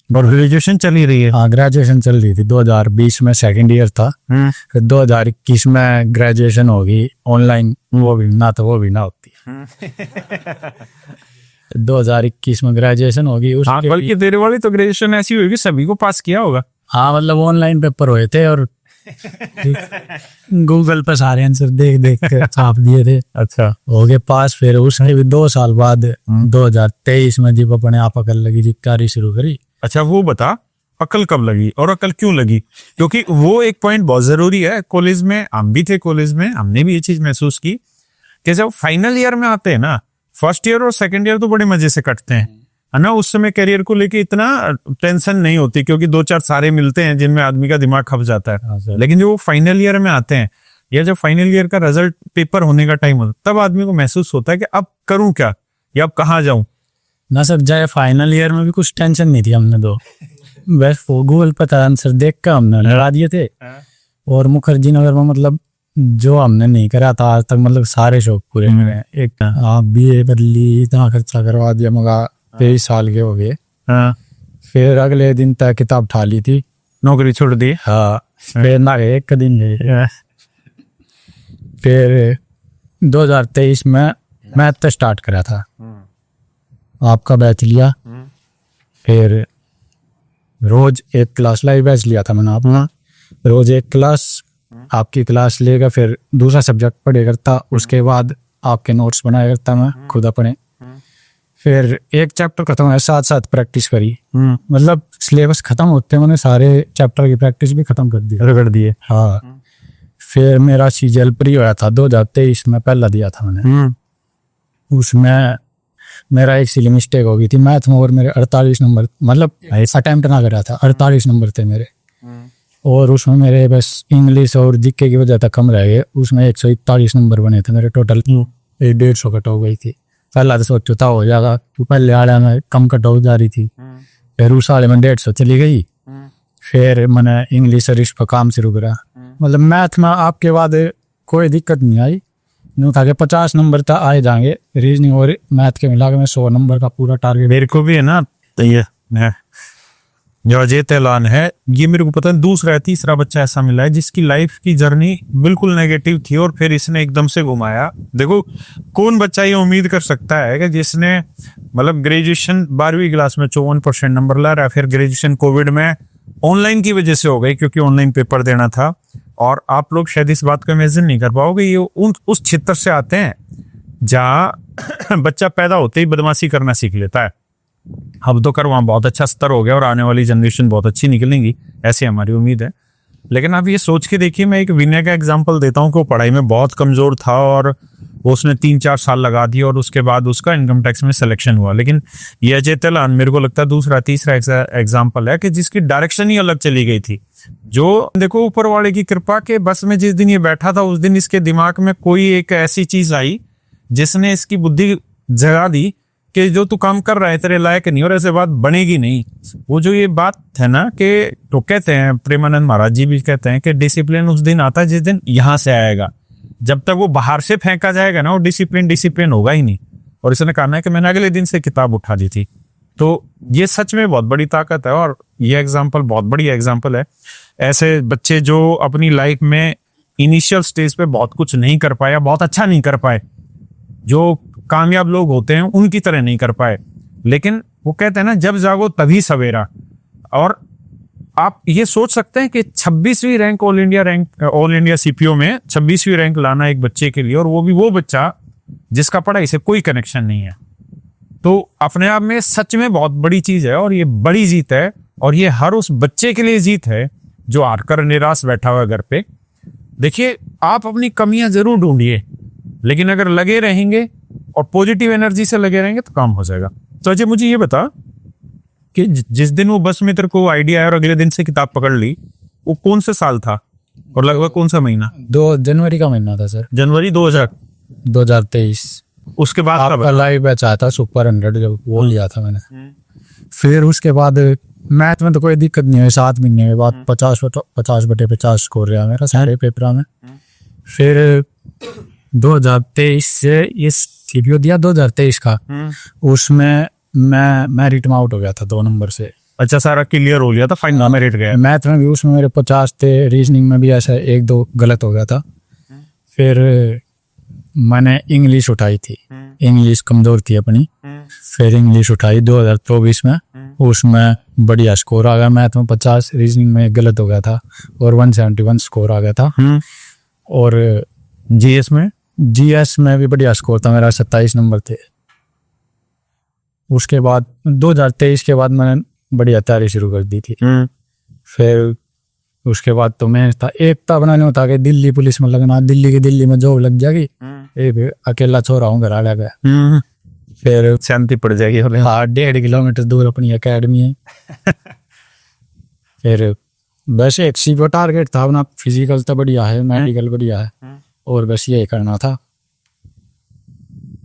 और ग्रेजुएशन चली रही है। हाँ, ग्रेजुएशन चल रही थी। 2020 में सेकंड ईयर था। फिर 2021 में ग्रेजुएशन होगी ऑनलाइन, वो भी ना होती। 2021 में ग्रेजुएशन होगी। हाँ, बल्कि तेरे वाली तो ग्रेजुएशन ऐसी हुई कि सभी को पास किया होगा। हाँ, मतलब ऑनलाइन पेपर हुए थे और गूगल पर सारे आंसर देख के छाप दिए थे। अच्छा, हो गए पास। फिर उसने भी 2 साल बाद 2023 में जब अपने आप अकल लगी, जब तैयारी शुरू करी। अच्छा, वो बता अकल कब लगी और अकल क्यों लगी? क्योंकि वो एक पॉइंट बहुत जरूरी है। कॉलेज में हम भी थे, कॉलेज में हमने भी ये चीज महसूस की कि जब फाइनल ईयर में आते हैं ना, फर्स्ट ईयर और सेकंड ईयर तो बड़े मजे से कटते हैं, है ना। उस समय करियर को लेके इतना टेंशन नहीं होती, क्योंकि 2-4 सारे मिलते हैं जिनमें आदमी का दिमाग खप जाता है। लेकिन जो फाइनल ईयर में आते हैं या जब फाइनल ईयर का रिजल्ट पेपर होने का टाइम होता है, तब आदमी को महसूस होता है कि अब करूं क्या या अब कहाँ जाऊं। ना सर, जाए फाइनल ईयर में भी कुछ टेंशन नहीं थी हमने तो। बस गूगल पर आंसर देख कर हमने लड़ा दिए थे। और मुखर्जी नगर में मतलब जो हमने नहीं करा था आज तक, मतलब सारे शौक पूरे हुए। एक आप BA कर ली, इतना खर्चा करवा दिया, मगर 23 साल के हो गए। फिर अगले दिन तक किताब ठा ली थी, नौकरी छोड़ दी। हाँ, फिर ना गए, एक दिन गए। फिर 2023 में मैथ स्टार्ट करा था, आपका बैच लिया। फिर रोज एक क्लास लाइव बैच लिया था मैंने अपना। रोज एक क्लास, आपकी क्लास लेगा, फिर दूसरा सब्जेक्ट पढ़े करता। उसके बाद आपके नोट्स बनाया करता मैं खुद अपने। फिर एक चैप्टर खत्म है, साथ साथ प्रैक्टिस करी। मतलब सिलेबस खत्म होते मैंने सारे चैप्टर की प्रैक्टिस भी खत्म कर दिए। हाँ, फिर मेरा CGL प्री होया था 2023 में, पहला दिया था मैंने। उसमें मेरा एक सिली मिस्टेक हो गई थी मैथ में, और मेरे 48 नंबर, मतलब अटेम्प्ट ना करा था, 48 नंबर थे मेरे। और उसमें मेरे बस इंग्लिश और जीके की वजह तक कम रह गए। उसमें 141 नंबर बने थे मेरे टोटल। 150 कट हो गई थी। पहला तो सोचता हो जाएगा, पहले आड़े में कम कट हो जा रही थी। फिर उस साल में 150 चली गई। फिर मैंने इंग्लिश और इस पर काम शुरू करा। मतलब मैथ में आपके बाद कोई दिक्कत नहीं आई। यूँ था कि 50 नंबर तक आए जाएंगे। रीजनिंग और मैथ के मिला के मैं 100 नंबर का पूरा टारगेट। मेरे को भी है ना, तो ये जो अजय तेलान है, ये मेरे को पता है दूसरा या तीसरा बच्चा ऐसा मिला है जिसकी लाइफ की जर्नी बिल्कुल नेगेटिव थी और फिर इसने एकदम से घुमाया। देखो, कौन बच्चा ये उम्मीद कर सकता है कि जिसने मतलब ग्रेजुएशन 12वीं क्लास में 54% नंबर ला रहा है, फिर ग्रेजुएशन कोविड में ऑनलाइन की वजह से हो गई, क्योंकि ऑनलाइन पेपर देना था। और आप लोग शायद इस बात को इमेजिन नहीं कर पाओगे, ये उस क्षेत्र से आते हैं जहाँ बच्चा पैदा होते ही बदमाशी करना सीख लेता है। अब तो कर वहाँ बहुत अच्छा स्तर हो गया और आने वाली जनरेशन बहुत अच्छी निकलेंगी, ऐसी हमारी उम्मीद है। लेकिन आप ये सोच के देखिए, मैं एक विनय का एग्जांपल देता हूँ कि वो पढ़ाई में बहुत कमजोर था और वो उसने 3-4 साल लगा दिया और उसके बाद उसका इनकम टैक्स में सिलेक्शन हुआ। लेकिन ये अजय तेलान मेरे को लगता है दूसरा तीसरा एग्जाम्पल है कि जिसकी डायरेक्शन ही अलग चली गई थी। जो देखो, ऊपर वाले की कृपा के बस में जिस दिन ये बैठा था, उस दिन इसके दिमाग में कोई एक ऐसी चीज आई जिसने इसकी बुद्धि जगा दी कि जो तू काम कर रहा है तेरे लायक नहीं और ऐसे बात बनेगी नहीं। वो जो ये बात है ना कि तो कहते हैं, प्रेमानंद महाराज जी भी कहते हैं कि डिसिप्लिन उस दिन आता है जिस दिन यहाँ से आएगा। जब तक वो बाहर से फेंका जाएगा ना, वो डिसिप्लिन होगा ही नहीं। और इसने कहा है कि मैंने अगले दिन से किताब उठा दी थी। तो ये सच में बहुत बड़ी ताकत है और ये एग्जाम्पल बहुत बढ़िया एग्जाम्पल है। ऐसे बच्चे जो अपनी लाइफ में इनिशियल स्टेज पे बहुत कुछ नहीं कर पाए, बहुत अच्छा नहीं कर पाए, जो कामयाब लोग होते हैं उनकी तरह नहीं कर पाए, लेकिन वो कहते हैं ना, जब जागो तभी सवेरा। और आप ये सोच सकते हैं कि 26वीं रैंक ऑल इंडिया CPO में 26वीं रैंक लाना एक बच्चे के लिए, और वो भी वो बच्चा जिसका पढ़ाई से कोई कनेक्शन नहीं है, तो अपने आप में सच में बहुत बड़ी चीज है और ये बड़ी जीत है। और ये हर उस बच्चे के लिए जीत है जो हारकर निराश बैठा हुआ है घर पे। देखिए, आप अपनी कमियां जरूर ढूंढिए, लेकिन अगर लगे रहेंगे और पॉजिटिव एनर्जी से लगे रहेंगे तो काम हो जाएगा। तो अजय, मुझे ये बता कि जिस दिन वो बस में तेरे को आइडिया आया और अगले दिन से किताब पकड़ ली, वो कौन सा साल था और लगभग कौन सा महीना? 2 जनवरी का महीना था सर, जनवरी 2023। उसके बाद कब? आपका लाइव बैच आया था सुपर 100, जब वो लिया था मैंने। फिर उसके बाद मैथ में तो कोई दिक्कत नहीं हुई। 7 महीने के बाद 50/50 स्कोर रहा मेरा सारे पेपर में। फिर 2023 से ये सीपीओ दिया 2023 का, उसमें मैं मेरिट में आउट हो गया था 2 नंबर से। अच्छा, सारा क्लियर हो गया था, फाइनल में रेट गया। मैथ में भी उसमें मेरे 50 थे, रीजनिंग में भी ऐसा 1-2 गलत हो गया था। फिर मैंने इंग्लिश उठाई थी, इंग्लिश कमजोर थी अपनी। फिर इंग्लिश उठाई 2024 में, उसमें बढ़िया स्कोर आ गया। मैथ में 50, रीजनिंग में गलत हो गया था और 171 स्कोर आ गया था। और जीएस में भी बढ़िया स्कोर था मेरा, 27 नंबर थे। उसके बाद 2023 के बाद मैंने बढ़िया तैयारी शुरू कर दी थी। फिर उसके बाद तो मैं था एक था बनाने होता कि दिल्ली पुलिस में लगना, दिल्ली में जॉब लग जाएगी। एक अकेला छोरा हूँ घर आ गया। फिर शांति पड़ जाएगी। हाँ, 1.5 किलोमीटर दूर अपनी एकेडमी है। फिर वैसे एक सीपीओ टारगेट था अपना, फिजिकल तो बढ़िया है, मेडिकल बढ़िया है, और बस ये करना था।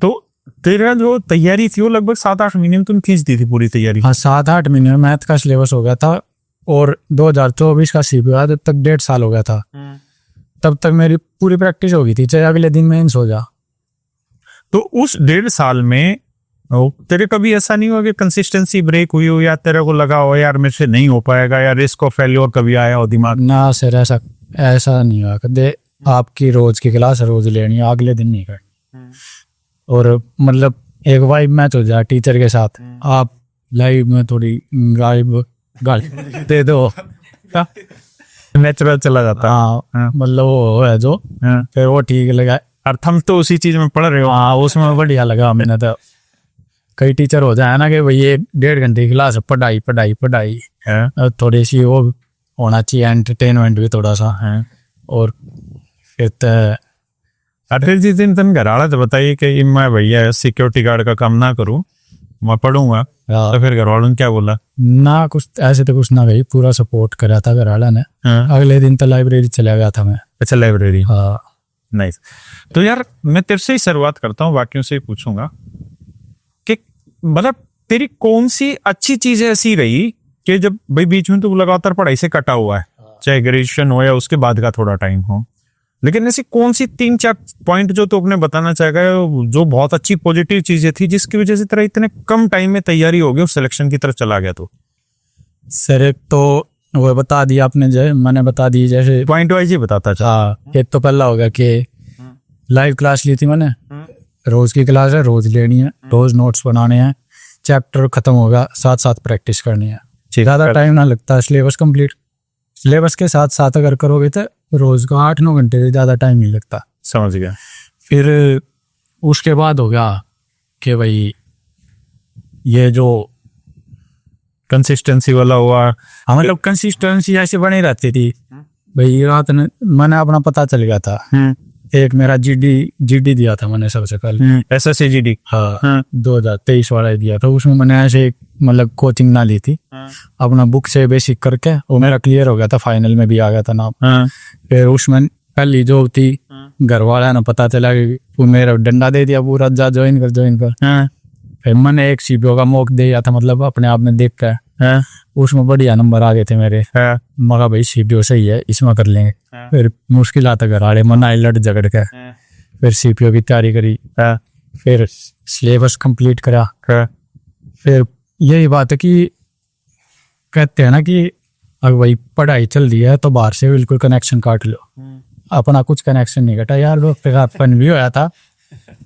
तो तेरा जो तैयारी थी वो लगभग 7-8 महीने में तुम खींच दी थी पूरी तैयारी? हाँ, 7-8 महीने में मैथ का सिलेबस हो गया था और 2024 का सीपीओ आया तब तक 1.5 साल हो गया था। तब तक मेरी पूरी प्रैक्टिस हो गई थी, चाहे अगले दिन में सो जा। तो उस 1.5 साल में तेरे कभी ऐसा नहीं हुआ कि कंसिस्टेंसी ब्रेक हुई हो, या तेरे को लगा हो यार मेरे से नहीं हो पाएगा, या रिस्क ऑफ फेल्योर कभी आया हो दिमाग? ना सर, ऐसा नहीं हुआ। कदे आपकी रोज की क्लास रोज लेनी है, अगले दिन नहीं करनी। और मतलब एक वाइब मैच हो जाए टीचर के साथ, आप लाइव में थोड़ी गाइब गाली दे दो, नेचुरल चला जाता। हाँ, मतलब वो है जो, फिर वो ठीक लगा। और हम तो उसी चीज में पढ़ रहे हो। हाँ, उसमें बढ़िया लगा मैंने तो। कई टीचर हो जाए ना कि भाई ये 1.5 घंटे की क्लास, पढ़ाई है, थोड़ी सी वो होना चाहिए एंटरटेनमेंट भी थोड़ा सा है। और फिर जिस दिन तुम घर आड़ा तो बताइए कि मैं भैया सिक्योरिटी गार्ड का काम ना करूं, मैं पढ़ूंगा, तो फिर घर वालों ने क्या बोला? ना कुछ ऐसे तो कुछ ना भाई, पूरा सपोर्ट करा था घर वाला ने। अगले दिन तो लाइब्रेरी चला गया था मैं। अच्छा, लाइब्रेरी। हाँ, नाइस। तो यार मैं तेरे से ही शुरुआत करता हूँ, बाकियों से ही पूछूंगा कि मतलब तेरी कौन सी अच्छी चीज ऐसी रही कि जब भाई बीच में तो लगातार पढ़ाई से कटा हुआ है, चाहे ग्रेजुएशन हो या उसके बाद का थोड़ा टाइम हो, लेकिन ऐसी कौन सी 3-4 पॉइंट जो तो अपने बताना चाहेगा जो बहुत अच्छी पॉजिटिव चीजें थी जिसकी वजह से तेरा इतने कम टाइम में तैयारी हो गई और सिलेक्शन की तरफ चला गया? तो सर एक तो वो बता दिया आपने, जो मैंने बता दी, जैसे पॉइंट वाइज ही बताता था। एक तो पहला होगा कि लाइव क्लास ली थी मैंने, रोज की क्लास है, रोज लेनी है, रोज नोट्स बनाने हैं, चैप्टर खत्म होगा, साथ साथ प्रैक्टिस करनी है, ज्यादा टाइम ना लगता, सिलेबस कंप्लीट। सिलेबस के साथ साथ अगर करोगे तो रोज का 8-9 घंटे से ज्यादा टाइम नहीं लगता। समझ गया। फिर उसके बाद हो गया कि भाई ये जो कंसिस्टेंसी वाला हुआ, हाँ मतलब कंसिस्टेंसी ऐसे बनी रहती थी भाई। रात में मैंने अपना पता चल गया था। एक मेरा जीडी दिया था मैंने सबसे पहले, एसएससी जीडी। हाँ, 2023 वाला दिया था। उसमें मैंने ऐसे मतलब कोचिंग ना ली थी, अपना बुक से बेसिक करके वो मेरा क्लियर हो गया था, फाइनल में भी आ गया था नाम। फिर उसमें पहली जो थी, घर वाला ने पता चला कि वो मेरा डंडा दे दिया पूरा, जा ज्वाइन कर। फिर मैंने एक सीपीओ का मॉक दिया था, मतलब अपने आप में देख कर, उसमें बढ़िया नंबर आ गए थे मेरे। मगा भाई सीपीओ सही है, इसमें कर लेंगे। फिर मुश्किल आता घर आड़े मनाई लड़ झगड़ के, फिर सीपीओ की तैयारी करी, फिर सिलेबस कंप्लीट करा। फिर यही बात है कि कहते हैं ना कि अगर भाई पढ़ाई चल रही है तो बाहर से बिल्कुल कनेक्शन काट लो। अपना कुछ कनेक्शन नहीं कटा यार, व्यक्तिगतपन भी होया था।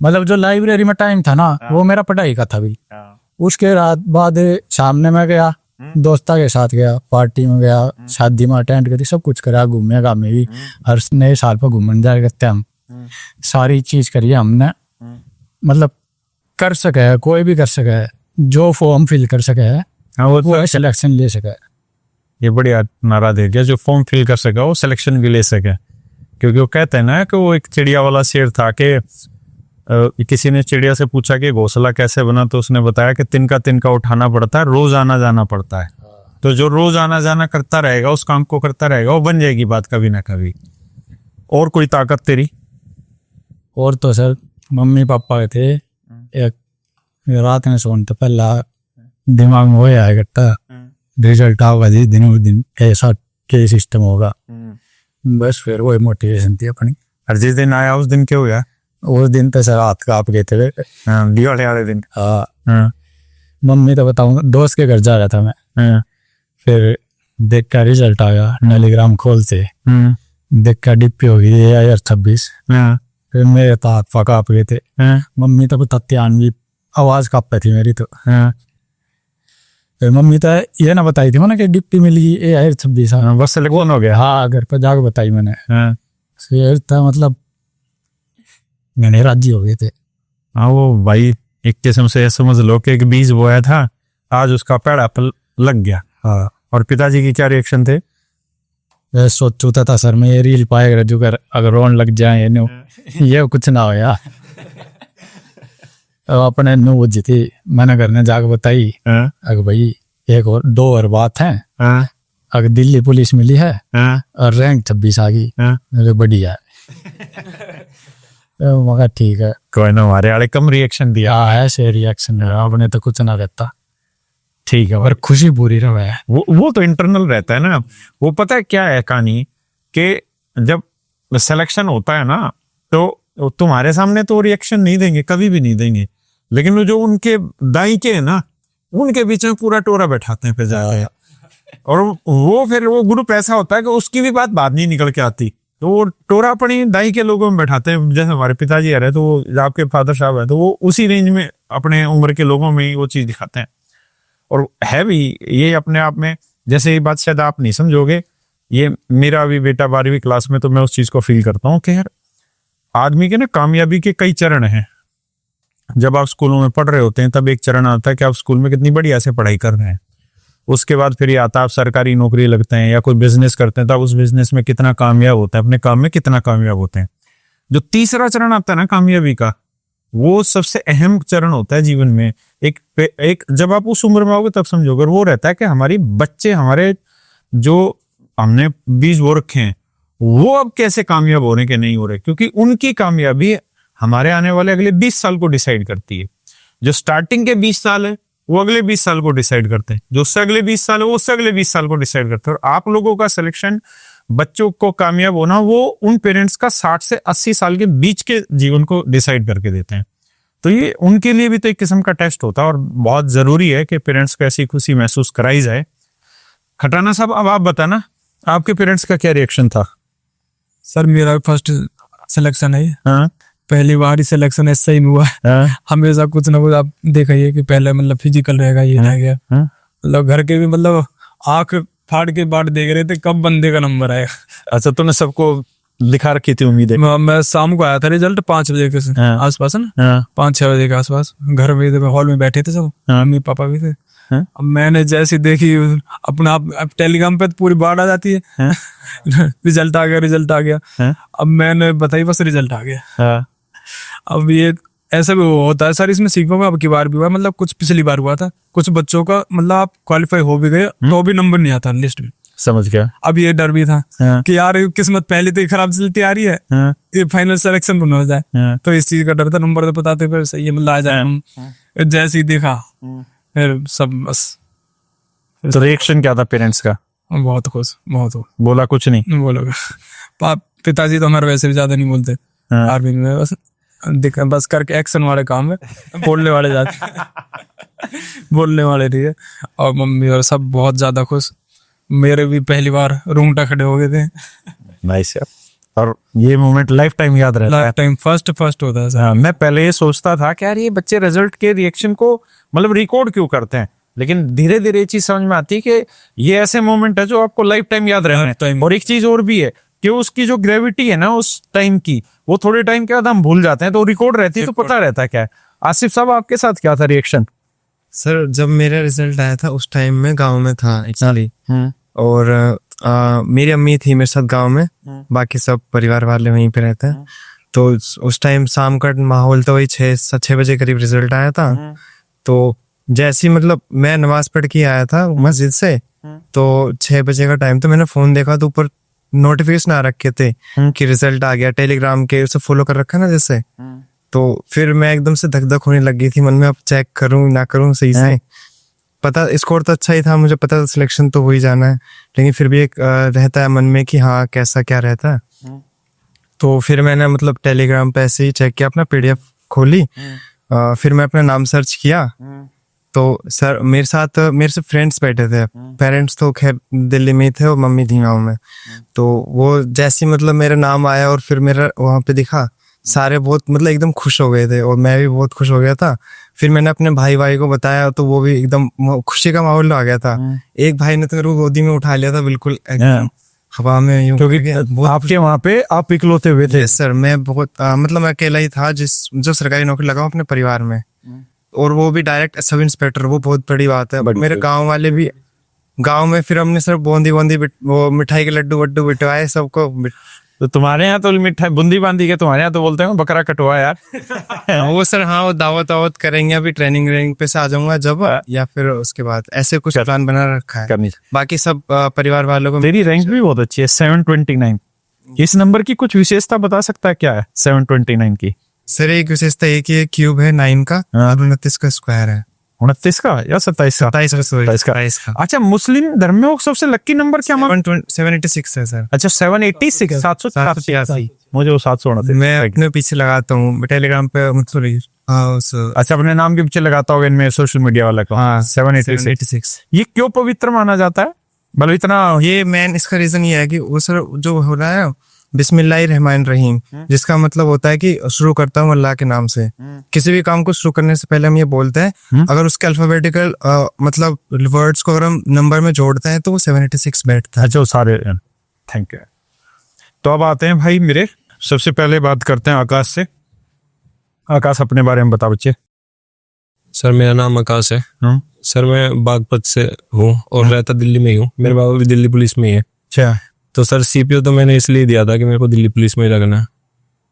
मतलब जो लाइब्रेरी में टाइम था ना, वो मेरा पढ़ाई का था भी। उसके रात बाद सामने में गया, दोस्ता के साथ गया, पार्टी में गया, शादी में अटेंड करी, सब कुछ करा, घूमने घामे भी। हर नए साल पर घूमने जाए करते हम, सारी चीज करी हमने। मतलब कर सके, कोई भी कर सके, जो फॉर्म फिल कर सके हाँ वो सिलेक्शन ले सके। ये बढ़िया नारा दे दिया, जो फॉर्म फिल कर सका वो सिलेक्शन भी ले सके। क्योंकि वो कहते हैं ना कि वो एक चिड़िया वाला शेर था कि किसी ने चिड़िया से पूछा कि घोंसला कैसे बना, तो उसने बताया कि तिनका तिनका उठाना पड़ता है, रोज आना जाना पड़ता है। तो जो रोज आना जाना करता रहेगा, उस काम को करता रहेगा, वो बन जाएगी बात कभी ना कभी। और कोई ताकत तेरी? और तो सर मम्मी पापा के थे, एक रात में सोने तो पहला दिमाग में वही आया करता रिजल्ट आएगा जी, दिनों दिन ऐसा के सिस्टम होगा, बस फिर वही मोटिवेशन थी अपनी। और जिस दिन आया उस दिन क्या हुआ? उस दिन तो सर हाथ काँप गए थे। दिवाली वाले दिन? हाँ, मम्मी तो बताऊँ, दोस्त के घर जा रहा था मैं, फिर देख का रिजल्ट आया, नलीग्राम खोलते देख का डिप्पी हो गई 2026। फिर मेरे तो हाथ पका आप गए थे। मम्मी तो तत्यान्वी आवाज कांप थी मेरी तो। फिर मम्मी तो ये ना बताई थी मैंने कि डिप्टी मिली 2026। बस सिलेक्शन हो गया? हाँ, घर पर जाकर बताई मैंने। फिर था मतलब मैंने राजी हो गए थे। हाँ, वो भाई एक किस्म से समझ लो कि एक बीज बोया था, आज उसका पेड़ फल लग गया। हाँ, और पिताजी की क्या रिएक्शन थे? मैं सोचता था सर मैं ये रील पाएगा जो कर अगर रोन लग जाए ये कुछ ना हो यार। अपने नु बुझी थी, मैंने घर ने जाकर बताई अगर भाई एक और 2 और बात है, अगर दिल्ली पुलिस मिली है और रैंक 26 आ गई, मेरे बढ़िया मगर ठीक है। कोई ना, हमारे वाले कम रिएक्शन दिया। हाँ, ऐसे रिएक्शन है, आपने तो कुछ ना रहता। ठीक है, और खुशी पूरी रहा है। वो तो इंटरनल रहता है ना। वो पता है क्या है कहानी, कि जब सिलेक्शन होता है ना तो तुम्हारे सामने तो रिएक्शन नहीं देंगे, कभी भी नहीं देंगे, लेकिन वो जो उनके दाई के है ना, उनके बीच में पूरा टोरा बैठाते हैं फिर जाके। और वो फिर वो ग्रुप ऐसा होता है कि उसकी भी बात बाद नहीं निकल के आती, तो वो टोरा अपनी दाई के लोगों में बैठाते हैं। जैसे हमारे पिताजी आ रहे तो वो आपके फादर साहब है, तो वो उसी रेंज में अपने उम्र के लोगों में ही वो चीज दिखाते हैं। और है भी ये अपने आप में, जैसे ये बात शायद आप नहीं समझोगे, ये मेरा भी बेटा 12वीं क्लास में, तो मैं उस चीज को फील करता हूँ कि यार आदमी के ना कामयाबी के कई चरण हैं। जब आप स्कूलों में पढ़ रहे होते हैं तब एक चरण आता है कि आप स्कूल में कितनी बढ़िया से पढ़ाई कर रहे हैं। उसके बाद फिर ये आता है आप सरकारी नौकरी लगते हैं या कोई बिजनेस करते हैं, तब उस बिजनेस में कितना कामयाब होता है, अपने काम में कितना कामयाब होते हैं। जो तीसरा चरण आता है ना कामयाबी का, वो सबसे अहम चरण होता है जीवन में। एक जब आप उस उम्र में आओगे तब समझोगे, वो रहता है कि हमारी बच्चे, हमारे जो हमने बीज वो रखे हैं, वो अब कैसे कामयाब हो रहे कि नहीं हो रहे, क्योंकि उनकी कामयाबी हमारे आने वाले अगले 20 साल को डिसाइड करती है। जो स्टार्टिंग के 20 साल है वो अगले 20 साल को डिसाइड करते हैं, जो उससे अगले 20 साल है वो उससे अगले 20 साल को डिसाइड करते हैं। और आप लोगों का सिलेक्शन, बच्चों को कामयाब होना, वो उन पेरेंट्स का 60 से 80 साल के बीच के जीवन को डिसाइड करके देते हैं। तो ये उनके लिए भी तो एक किस्म का टेस्ट होता है, और बहुत जरूरी है कि पेरेंट्स को ऐसी खुशी महसूस कराई जाए। खटाना साहब, अब आप बताना आपके पेरेंट्स का क्या रिएक्शन था? सर मेरा फर्स्ट सिलेक्शन है, हाँ, पहली बार ही सिलेक्शन ऐसा ही हुआ। हमेशा कुछ ना कुछ आप देखा ही है कि पहले मतलब फिजिकल रहेगा, ये रह गया, मतलब घर के भी मतलब आंख फाड़ के बाट देख रहे थे कब बंदे का नंबर आएगा। अच्छा, तूने सबको लिखा रखी थी उम्मीदें? मैं शाम को आया था, रिजल्ट 5 बजे के आसपास है ना, 5-6 बजे के आसपास। घर में हॉल में बैठे थे सब, मम्मी पापा भी थे। अब मैंने जैसी देखी अपना, अब टेलीग्राम पे तो पूरी बाढ़ आ जाती है। रिजल्ट आ गया, रिजल्ट आ गया। अब मैंने बताई बस रिजल्ट आ गया। अब ये ऐसा भी होता है सर, इसमें सीखने में अब की बार भी हुआ, मतलब कुछ पिछली बार हुआ था, कुछ बच्चों का मतलब आप क्वालिफाई हो भी गए तो भी नंबर नहीं आता लिस्ट में। समझ गया। अब ये डर भी था कि यार किस्मत पहले तो खराब चलती आ रही है, ये फाइनल सिलेक्शन बना हो जाए, तो इस चीज का डर था। नंबर तो बताते फिर सही है, मतलब आ जाए। जैसे ही देखा फिर सब बस। तो रिएक्शन क्या था पेरेंट्स का? बहुत खुश, बहुत खुश। बोला कुछ नहीं? बोलोगे पिताजी तो हमारे वैसे भी ज्यादा नहीं बोलते आर्मी में, बस करके एक्शन वाले काम है, बोलने वाले जाते बोलने वाले नहीं है। और मम्मी और सब बहुत ज्यादा खुश। मेरे भी पहली बार रूंगटा खड़े हो गए थे। नाइस यार। और ये मोमेंट लाइफ टाइम याद रहता है। लाइफ टाइम फर्स्ट होता है सर। हाँ, मैं पहले ये सोचता था कि यार ये बच्चे रिजल्ट के रिएक्शन को मतलब रिकॉर्ड क्यों करते हैं, लेकिन धीरे धीरे ये चीज समझ में आती है कि ये ऐसे मोमेंट है जो आपको लाइफ टाइम याद रहना है। और एक चीज और भी है कि उसकी जो ग्रेविटी है ना उस टाइम की, वो थोड़े टाइम के बाद हम भूल जाते हैं, तो रिकॉर्ड रहती है तो पता रहता है क्या है। आसिफ साहब आपके साथ क्या था रिएक्शन? सर जब मेरा रिजल्ट आया था उस टाइम में गांव में था एक्चुअली, और मेरी अम्मी थी मेरे साथ गांव में, बाकी सब परिवार वाले वहीं पे रहते हैं। तो उस टाइम शाम का माहौल तो वही 6 बजे करीब रिजल्ट आया था। तो जैसे ही मतलब मैं नमाज पढ़ के आया था मस्जिद से, तो 6 बजे का टाइम, तो मैंने फोन देखा तो ऊपर नोटिफिकेशन आ रखे थे कि रिजल्ट आ गया, टेलीग्राम के उसे फॉलो कर रखा ना जैसे। तो फिर मैं एकदम से धक धक होने लग गई थी मन में, अब चेक करूं ना करूं सही से। पता स्कोर तो अच्छा ही था, मुझे पता सिलेक्शन तो हो ही जाना है, लेकिन फिर भी एक रहता है मन में कि हाँ कैसा क्या रहता है। तो फिर मैंने मतलब टेलीग्राम पे ऐसे ही चेक किया, अपना PDF खोली, फिर मैं अपना नाम सर्च किया। तो सर मेरे साथ मेरे से फ्रेंड्स बैठे थे, पेरेंट्स तो खैर दिल्ली में ही थे और मम्मी थी गाँव में। तो वो जैसे मतलब मेरा नाम आया और फिर मेरा वहाँ पे दिखा, सारे बहुत मतलब एकदम खुश हो गए थे और मैं भी बहुत खुश हो गया था। फिर मैंने अपने भाई को बताया तो वो भी एकदम खुशी का माहौल आ गया था। एक भाई ने तो मेरे को गोदी में उठा लिया था बिल्कुल एकदम हवा में यूं, क्योंकि आपके वहाँ पे आप इकलौते हुए थे। सर मैं बहुत मतलब मैं अकेला ही था जो सरकारी नौकरी लगा अपने परिवार में, और वो भी डायरेक्ट सब इंस्पेक्टर, वो बहुत बड़ी बात है। मेरे गाँव वाले भी, गाँव में फिर हमने सर बूंदी वो मिठाई के लड्डू वड्डू बिटवाए सबको। तो तुम्हारे यहाँ तो मिठाई बूंदी बांदी के, तुम्हारे यहाँ तो बोलते हैं बकरा कटवा यार। वो सर हाँ वो दावत करेंगे, अभी ट्रेनिंग पे से आ जाऊंगा जब, या फिर उसके बाद ऐसे कुछ प्लान बना रखा है। बाकी सब परिवार वालों को। तेरी रैंक भी बहुत अच्छी है 729। इस नंबर की कुछ विशेषता बता सकता है क्या है 729 की? सर एक विशेषता एक ही क्यूब है 9 का, 29 का स्क्वायर है। 29 का या 27 का? 27 का। अच्छा, मुस्लिम धर्म में सबसे लकी नंबर क्या? 786 है सर। अच्छा 786, 786। मुझे वो 729 मैं अपने पीछे लगाता हूँ टेलीग्राम पे। अच्छा, अपने नाम के पीछे लगाता होगा इनमें सोशल मीडिया वाला को। हाँ 786। ये क्यों पवित्र माना जाता है मतलब इतना? ये मेन इसका रीजन ये है कि वो सर जो हो रहा है बिस्मिल्लाहिर्रहमानिर्रहीम, जिसका मतलब होता है कि शुरू करता हूँ अल्लाह के नाम से। किसी भी काम को शुरू करने से पहले हम ये बोलते हैं, अगर उसके अल्फाबेटिकल मतलब वर्ड्स को अगर हम नंबर में जोड़ते हैं तो वो 786 बैठता है। अच्छा सारे, थैंक यू। तो अब आते हैं भाई मेरे, सबसे पहले बात करते हैं आकाश से। आकाश अपने बारे में बता बच्चे। सर मेरा नाम आकाश है। सर मैं बागपत से हूँ और रहता दिल्ली में ही हूँ। मेरे बाबा भी दिल्ली पुलिस में ही है। अच्छा, तो सर CPO तो मैंने इसलिए दिया था कि मेरे को दिल्ली पुलिस में ही लगना है,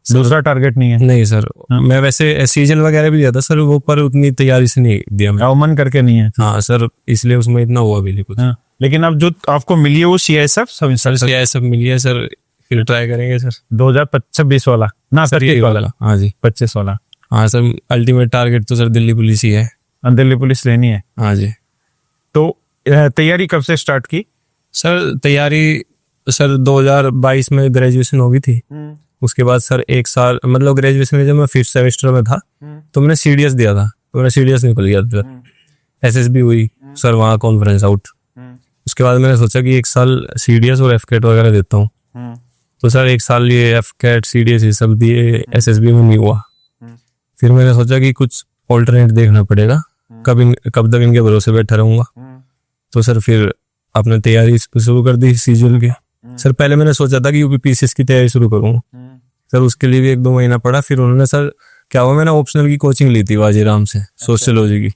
दूसरा टारगेट नहीं है? नहीं सर, मैं वैसे सीजन वगैरह भी दिया था सर, वो पर उतनी तैयारी से नहीं दिया मैं। मन करके नहीं है? हाँ सर, इसलिए उसमें इतना हुआ भी नहीं कुछ। लेकिन अब जो आपको मिली है वो CISF सब मिली है सर, फिर ट्राई करेंगे सर। 2026 वाला ना सर? ये वाला, हाँ जी 25 वाला। हाँ सर, अल्टीमेट टारगेट तो सर दिल्ली पुलिस ही है। दिल्ली पुलिस लेनी है? हाँ जी। तो तैयारी कब से स्टार्ट की? सर तैयारी सर 2022 में ग्रेजुएशन हो गई थी। उसके बाद सर 1 साल मतलब ग्रेजुएशन में जब मैं 5th सेमेस्टर में था तो मैंने CDS दिया था, तो मेरा CDS निकल गया था। SSB हुई सर वहाँ कॉन्फ्रेंस आउट। उसके बाद मैंने सोचा कि 1 साल CDS और FCAT वगैरह देता हूँ। तो सर 1 साल ये FCAT CDS ये सब दिए, SSB में नहीं हुआ। फिर मैंने सोचा कि कुछ ऑल्टरनेट देखना पड़ेगा, कब तक इनके भरोसे बैठा रहूंगा। तो सर फिर आपने तैयारी शुरू कर दी सीजन के। सर पहले मैंने सोचा था कि UPPCS की तैयारी शुरू करूँ। सर उसके लिए भी 1-2 महीना पड़ा। फिर उन्होंने सर क्या हुआ, मैंने ऑप्शनल की कोचिंग ली थी वाजीराम से, सोशियोलॉजी की।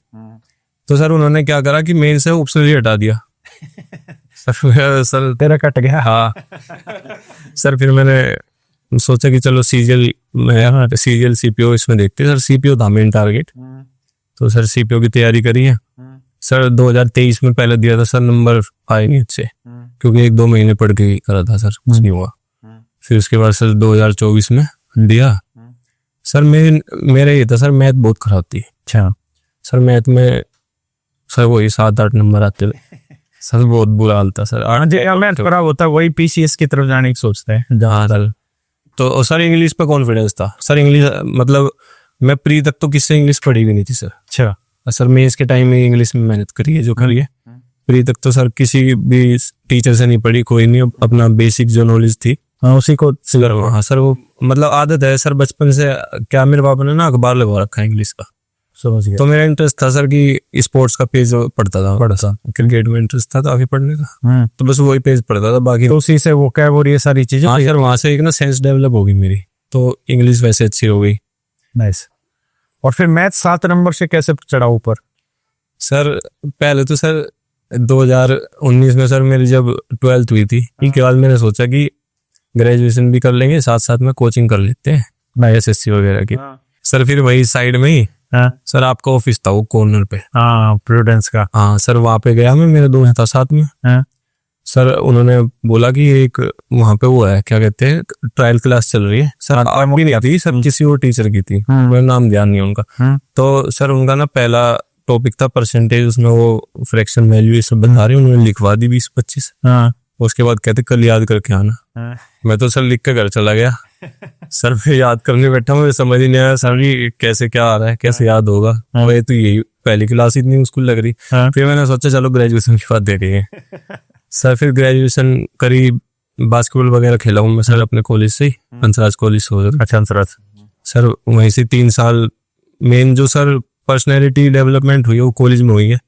तो सर उन्होंने क्या करा कि मेन से ऑप्शनल ही हटा दिया। सर तेरा कट गया। हाँ सर, फिर मैंने सोचा कि चलो सीरियल CPO इसमें देखते। सर CPO था मेन टारगेट, तो सर CPO की तैयारी करी है। सर 2023 में पहले दिया था सर, नंबर आए नहीं अच्छे क्योंकि 1-2 महीने पढ़ के करा था सर, कुछ नहीं हुआ। फिर उसके बाद सर 2024 में दिया। सर मेरा ये था सर, मैथ बहुत खराब थी। अच्छा सर मैथ में सर वही 7-8 नंबर आते थे सर, बहुत बुरा हाल था सर। मैथ खराब होता है, वही PCS की तरफ जाने की सोचते हैं। हाँ सर, तो सर इंग्लिश पे कॉन्फिडेंस था सर। इंग्लिश मतलब मैं प्री तक तो किससे इंग्लिश पढ़ी भी नहीं थी सर। अच्छा सर मेंस के टाइम में इंग्लिश में मेहनत करी है जो करी है। प्री तक तो सर किसी भी टीचर से नहीं पढ़ी, कोई नहीं, अपना बेसिक जो नॉलेज थी उसी को। हाँ सर, वो मतलब आदत है सर बचपन से। क्या मेरे पापा ने ना अखबार लगवा रखा है इंग्लिश का, समझ गया। तो मेरा इंटरेस्ट था सर कि स्पोर्ट्स का पेज पढ़ता था, क्रिकेट में इंटरेस्ट था काफी पढ़ने का, तो बस वही पेज पढ़ता था। बाकी तो उसी से वो क्या वो ये सारी चीजें। हाँ सर, वहां से एक ना सेंस डेवलप होगी मेरी, तो इंग्लिश वैसे अच्छी हो गई। नाइस। और फिर मैथ 7 नंबर से कैसे चढ़ा ऊपर? सर पहले तो सर 2019 में सर मेरी जब 12th हुई थी, इसके बाद मैंने सोचा कि ग्रेजुएशन भी कर लेंगे, साथ साथ में कोचिंग कर लेते हैं SSC वगैरह की। सर फिर वही साइड में ही सर आपका ऑफिस था वो कॉर्नर पे, हाँ प्रूडेंस का। हाँ सर वहां पे गया मैं, मेरे दोस्त था साथ में। सर उन्होंने बोला कि एक वहां पे वो है, क्या कहते हैं, ट्रायल क्लास चल रही है। सर आपकी नहीं आती सर, किसी और टीचर की थी, मेरा नाम ध्यान नहीं है उनका। तो सर उनका ना पहला टॉपिक था परसेंटेज, उसमें वो फ्रैक्शन वैल्यू ये सब बता रही, उन्होंने लिखवा दी 20-25। उसके बाद कहते कल याद करके आना। मैं तो सर लिख के घर चला गया। सर फिर याद करने बैठा, मुझे समझ ही नहीं आया सर ये कैसे क्या आ रहा है, कैसे याद होगा। वही तो यही पहली क्लास इतनी मुश्किल लग रही। फिर मैंने सोचा चलो ग्रेजुएशन की बात दे रही है। सर फिर ग्रेजुएशन करी, बास्केटबॉल वगैरह खेला हूँ मैं सर अपने कॉलेज से ही, हंसराज कॉलेज से। अच्छा हंसराज। सर वहीं से 3 साल मेन जो सर पर्सनैलिटी डेवलपमेंट हुई है वो कॉलेज में हुई है।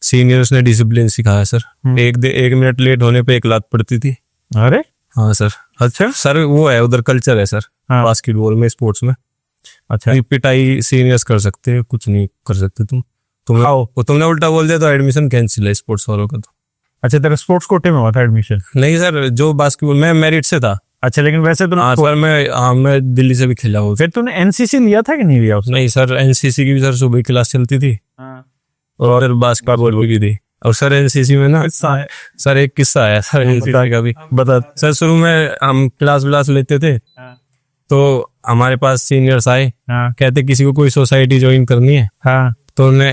सीनियर्स ने डिसिप्लिन सिखाया सर, एक मिनट लेट होने पे 1 लात पड़ती थी। अरे हाँ सर। अच्छा सर वो है उधर कल्चर है सर, बास्केटबॉल में, स्पोर्ट्स में। अच्छा पिटाई सीनियर्स कर सकते हैं, कुछ नहीं कर सकते तुमने उल्टा बोल दिया तो एडमिशन कैंसिल है स्पोर्ट्स वालों का। तो अच्छा तेरा स्पोर्ट्स कोटे में हुआ था एडमिशन? नहीं सर, जो बास्केटबॉल में मेरिट से था। अच्छा लेकिन वैसे तो हाँ सर, मैं दिल्ली से भी खेला हूँ। फिर तूने एनसीसी लिया था कि नहीं लिया उसने? नहीं सर, एनसीसी की भी सर सुबह क्लास चलती थी और बास्केटबॉल की थी। और सर एनसीसी में ना सर एक किस्सा आया सर एनसीसी का भी। बता। सर शुरू में हम क्लास लेते थे, तो हमारे पास सीनियर्स आए, कहते किसी को कोई सोसाइटी ज्वाइन करनी है। तो उन्होंने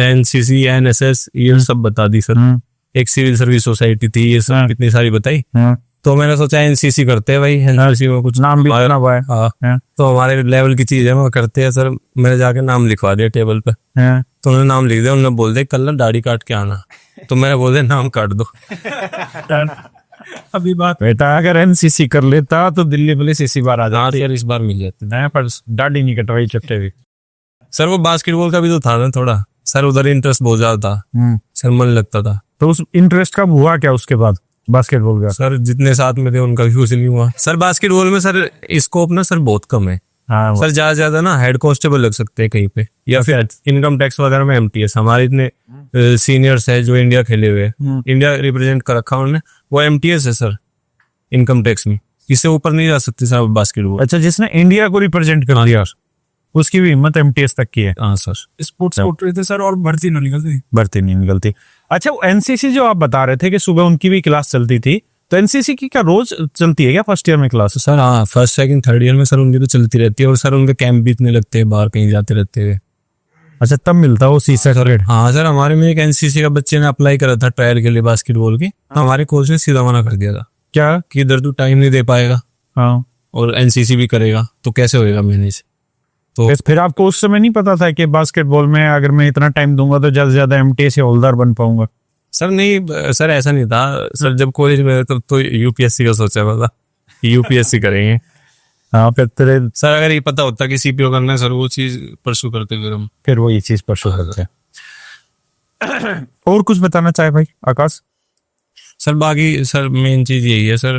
एनसीसी एनएसएस ये सब बता दी सर। एक सिविल सर्विस सोसाइटी थी, ये सब कितनी सारी बताई। तो मैंने सोचा एनसीसी करते हैं भाई, एनसीसी में कुछ नाम भी लिखना हुआ है। हाँ, तो हमारे लेवल की चीज है, वो करते हैं सर। मैंने जाके नाम लिखवा दिया टेबल पे। तो उन्होंने नाम लिख दिया, उन्होंने बोल दिया कल ना दाढ़ी काट के आना। तो मैंने बोल दिया नाम काट दो। अभी बात बेटा, अगर एनसीसी कर लेता तो दिल्ली पुलिस इसी बार आ जाती। यार इस बार मिल जाती नहीं पर दाढ़ी नहीं कटवाई चट्टे भी। सर। वो बास्केटबॉल का भी तो था ना थोड़ा सर, उधर इंटरेस्ट बहुत ज्यादा था सर, मन लगता था। तो उस इंटरेस्ट कब हुआ क्या उसके बाद बास्केटबॉल का? सर जितने साथ में थे उनका भी कुछ नहीं हुआ सर। बास्केटबॉल में सर स्कोप ना सर बहुत कम है। हाँ सर ज्यादा ना हेड कांस्टेबल लग सकते हैं कहीं पे, या फिर इनकम टैक्स वगैरह में एमटीएस। हमारे इतने सीनियर्स है जो इंडिया खेले हुए, इंडिया रिप्रेजेंट कर रखा उन्होंने, वो एमटीएस है सर इनकम टैक्स में। इससे ऊपर नहीं जा सकते सर बास्केटबॉल। अच्छा, जिसने इंडिया को रिप्रेजेंट कर दिया उसकी भी हिम्मत एमटीएस तक की है। हाँ सर। स्पोर्ट्स कोट रहे थे सर, और भर्ती नहीं निकलती। भर्ती नहीं निकलती। अच्छा एनसीसी जो आप बता रहे थे कि सुबह उनकी भी क्लास चलती थी, तो एनसीसी की क्या रोज चलती है क्या फर्स्ट ईयर में क्लास? सर हाँ, फर्स्ट सेकंड थर्ड ईयर में सर उनकी तो चलती रहती है। और सर उनके कैंप भी इतने लगते हैं, बाहर कहीं जाते रहते हैं। अच्छा तब मिलता वो सी सर्टिफिकेट? हाँ सर, हमारे में एक एनसीसी का बच्चे ने अप्लाई करा था ट्रायल के लिए बास्केटबॉल की, हमारे कोच ने सीधा मना कर दिया था। क्या कि इधर तू टाइम नहीं दे पाएगा और एनसीसी भी करेगा तो कैसे होएगा मैनेज। तो फिर आपको उस समय नहीं पता था कि बास्केटबॉल में अगर मैं इतना टाइम दूंगा तो ज्यादा से ज्यादा एमटीएस या हवलदार बन पाऊंगा? सर नहीं सर, ऐसा नहीं था सर। जब कॉलेज में तब तो यूपीएससी का सोचा था, यूपीएससी करेंगे। हाँ फिर तेरे सर अगर ये पता होता कि सीपीओ करना है सर, वो चीज परसू करते फिर वो ये चीज परसू करते हैं। और कुछ बताना चाहे भाई आकाश? सर बाकी सर मेन चीज यही है सर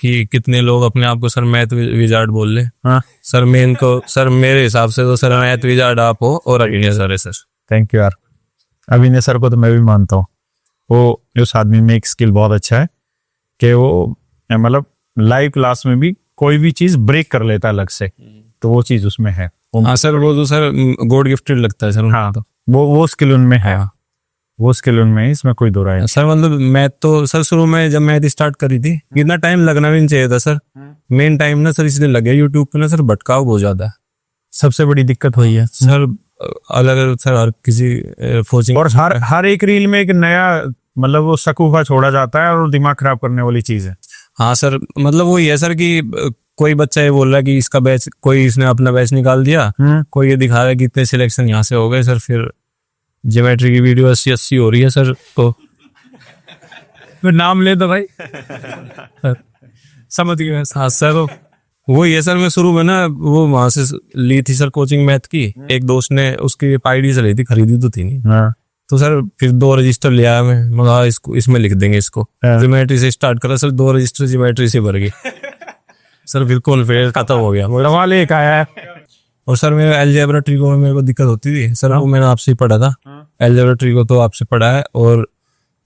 कि कितने लोग अपने आप को सर मैथ विजार्ड बोल ले। हाँ सर मेन को सर मेरे हिसाब से तो सर मैथ विजार्ड आप हो और अभिनय सर है सर। थैंक यू यार। अभिनय सर को तो मैं भी मानता हूँ, वो उस आदमी में एक स्किल बहुत अच्छा है कि वो मतलब लाइव क्लास में भी कोई भी चीज ब्रेक कर लेता है अलग से, तो वो चीज उसमें है। हाँ सर, वो तो सर गॉड गिफ्टेड लगता है सर। हाँ तो वो स्किल उनमें है, वो स्किल उनमें है, इसमें कोई दो राय नहीं। सर मतलब मैथ तो सर शुरू में जब मैथ स्टार्ट करी थी इतना टाइम लगना भी नहीं चाहिए था सर। मेन टाइम ना सर इसलिए लगे यूट्यूब पे ना सर भटकाव बहुत ज्यादा है, सबसे बड़ी दिक्कत हुई है सर। अलग सर हर किसी कोचिंग और हर एक रील में एक नया मतलब वो शकूफा छोड़ा जाता है और दिमाग खराब करने वाली चीज है। हाँ सर, मतलब वही है सर कि कोई बच्चा ये बोल रहा है कि इसका बैच, कोई इसने अपना बैच निकाल दिया, कोई ये दिखा रहा है कि इतने सिलेक्शन यहाँ से हो गए सर। फिर ज्योमेट्री की वीडियो 80 हो रही है सर, तो फिर नाम ले दो भाई। समझ गए। हाँ सर, वो ये सर, मैं शुरू में ना वो वहां से ली थी सर कोचिंग मैथ की, एक दोस्त ने उसकी आईडी से ली थी, खरीदी तो थी नहीं। हाँ। तो सर फिर 2 रजिस्टर ले आया मैं, मगर इसको इसमें लिख देंगे इसको, ज्योमेट्री से स्टार्ट करा सर, 2 रजिस्टर ज्योमेट्री से भर गई सर, बिल्कुल फिर खत्म हो गया। सवाल एक आया है, और सर मेरे अलजेब्रा ट्रिको में मेरे को दिक्कत होती थी सर, वो मैंने आपसे ही पढ़ा था। अलजेब्रा ट्रिको तो आपसे पढ़ा है, और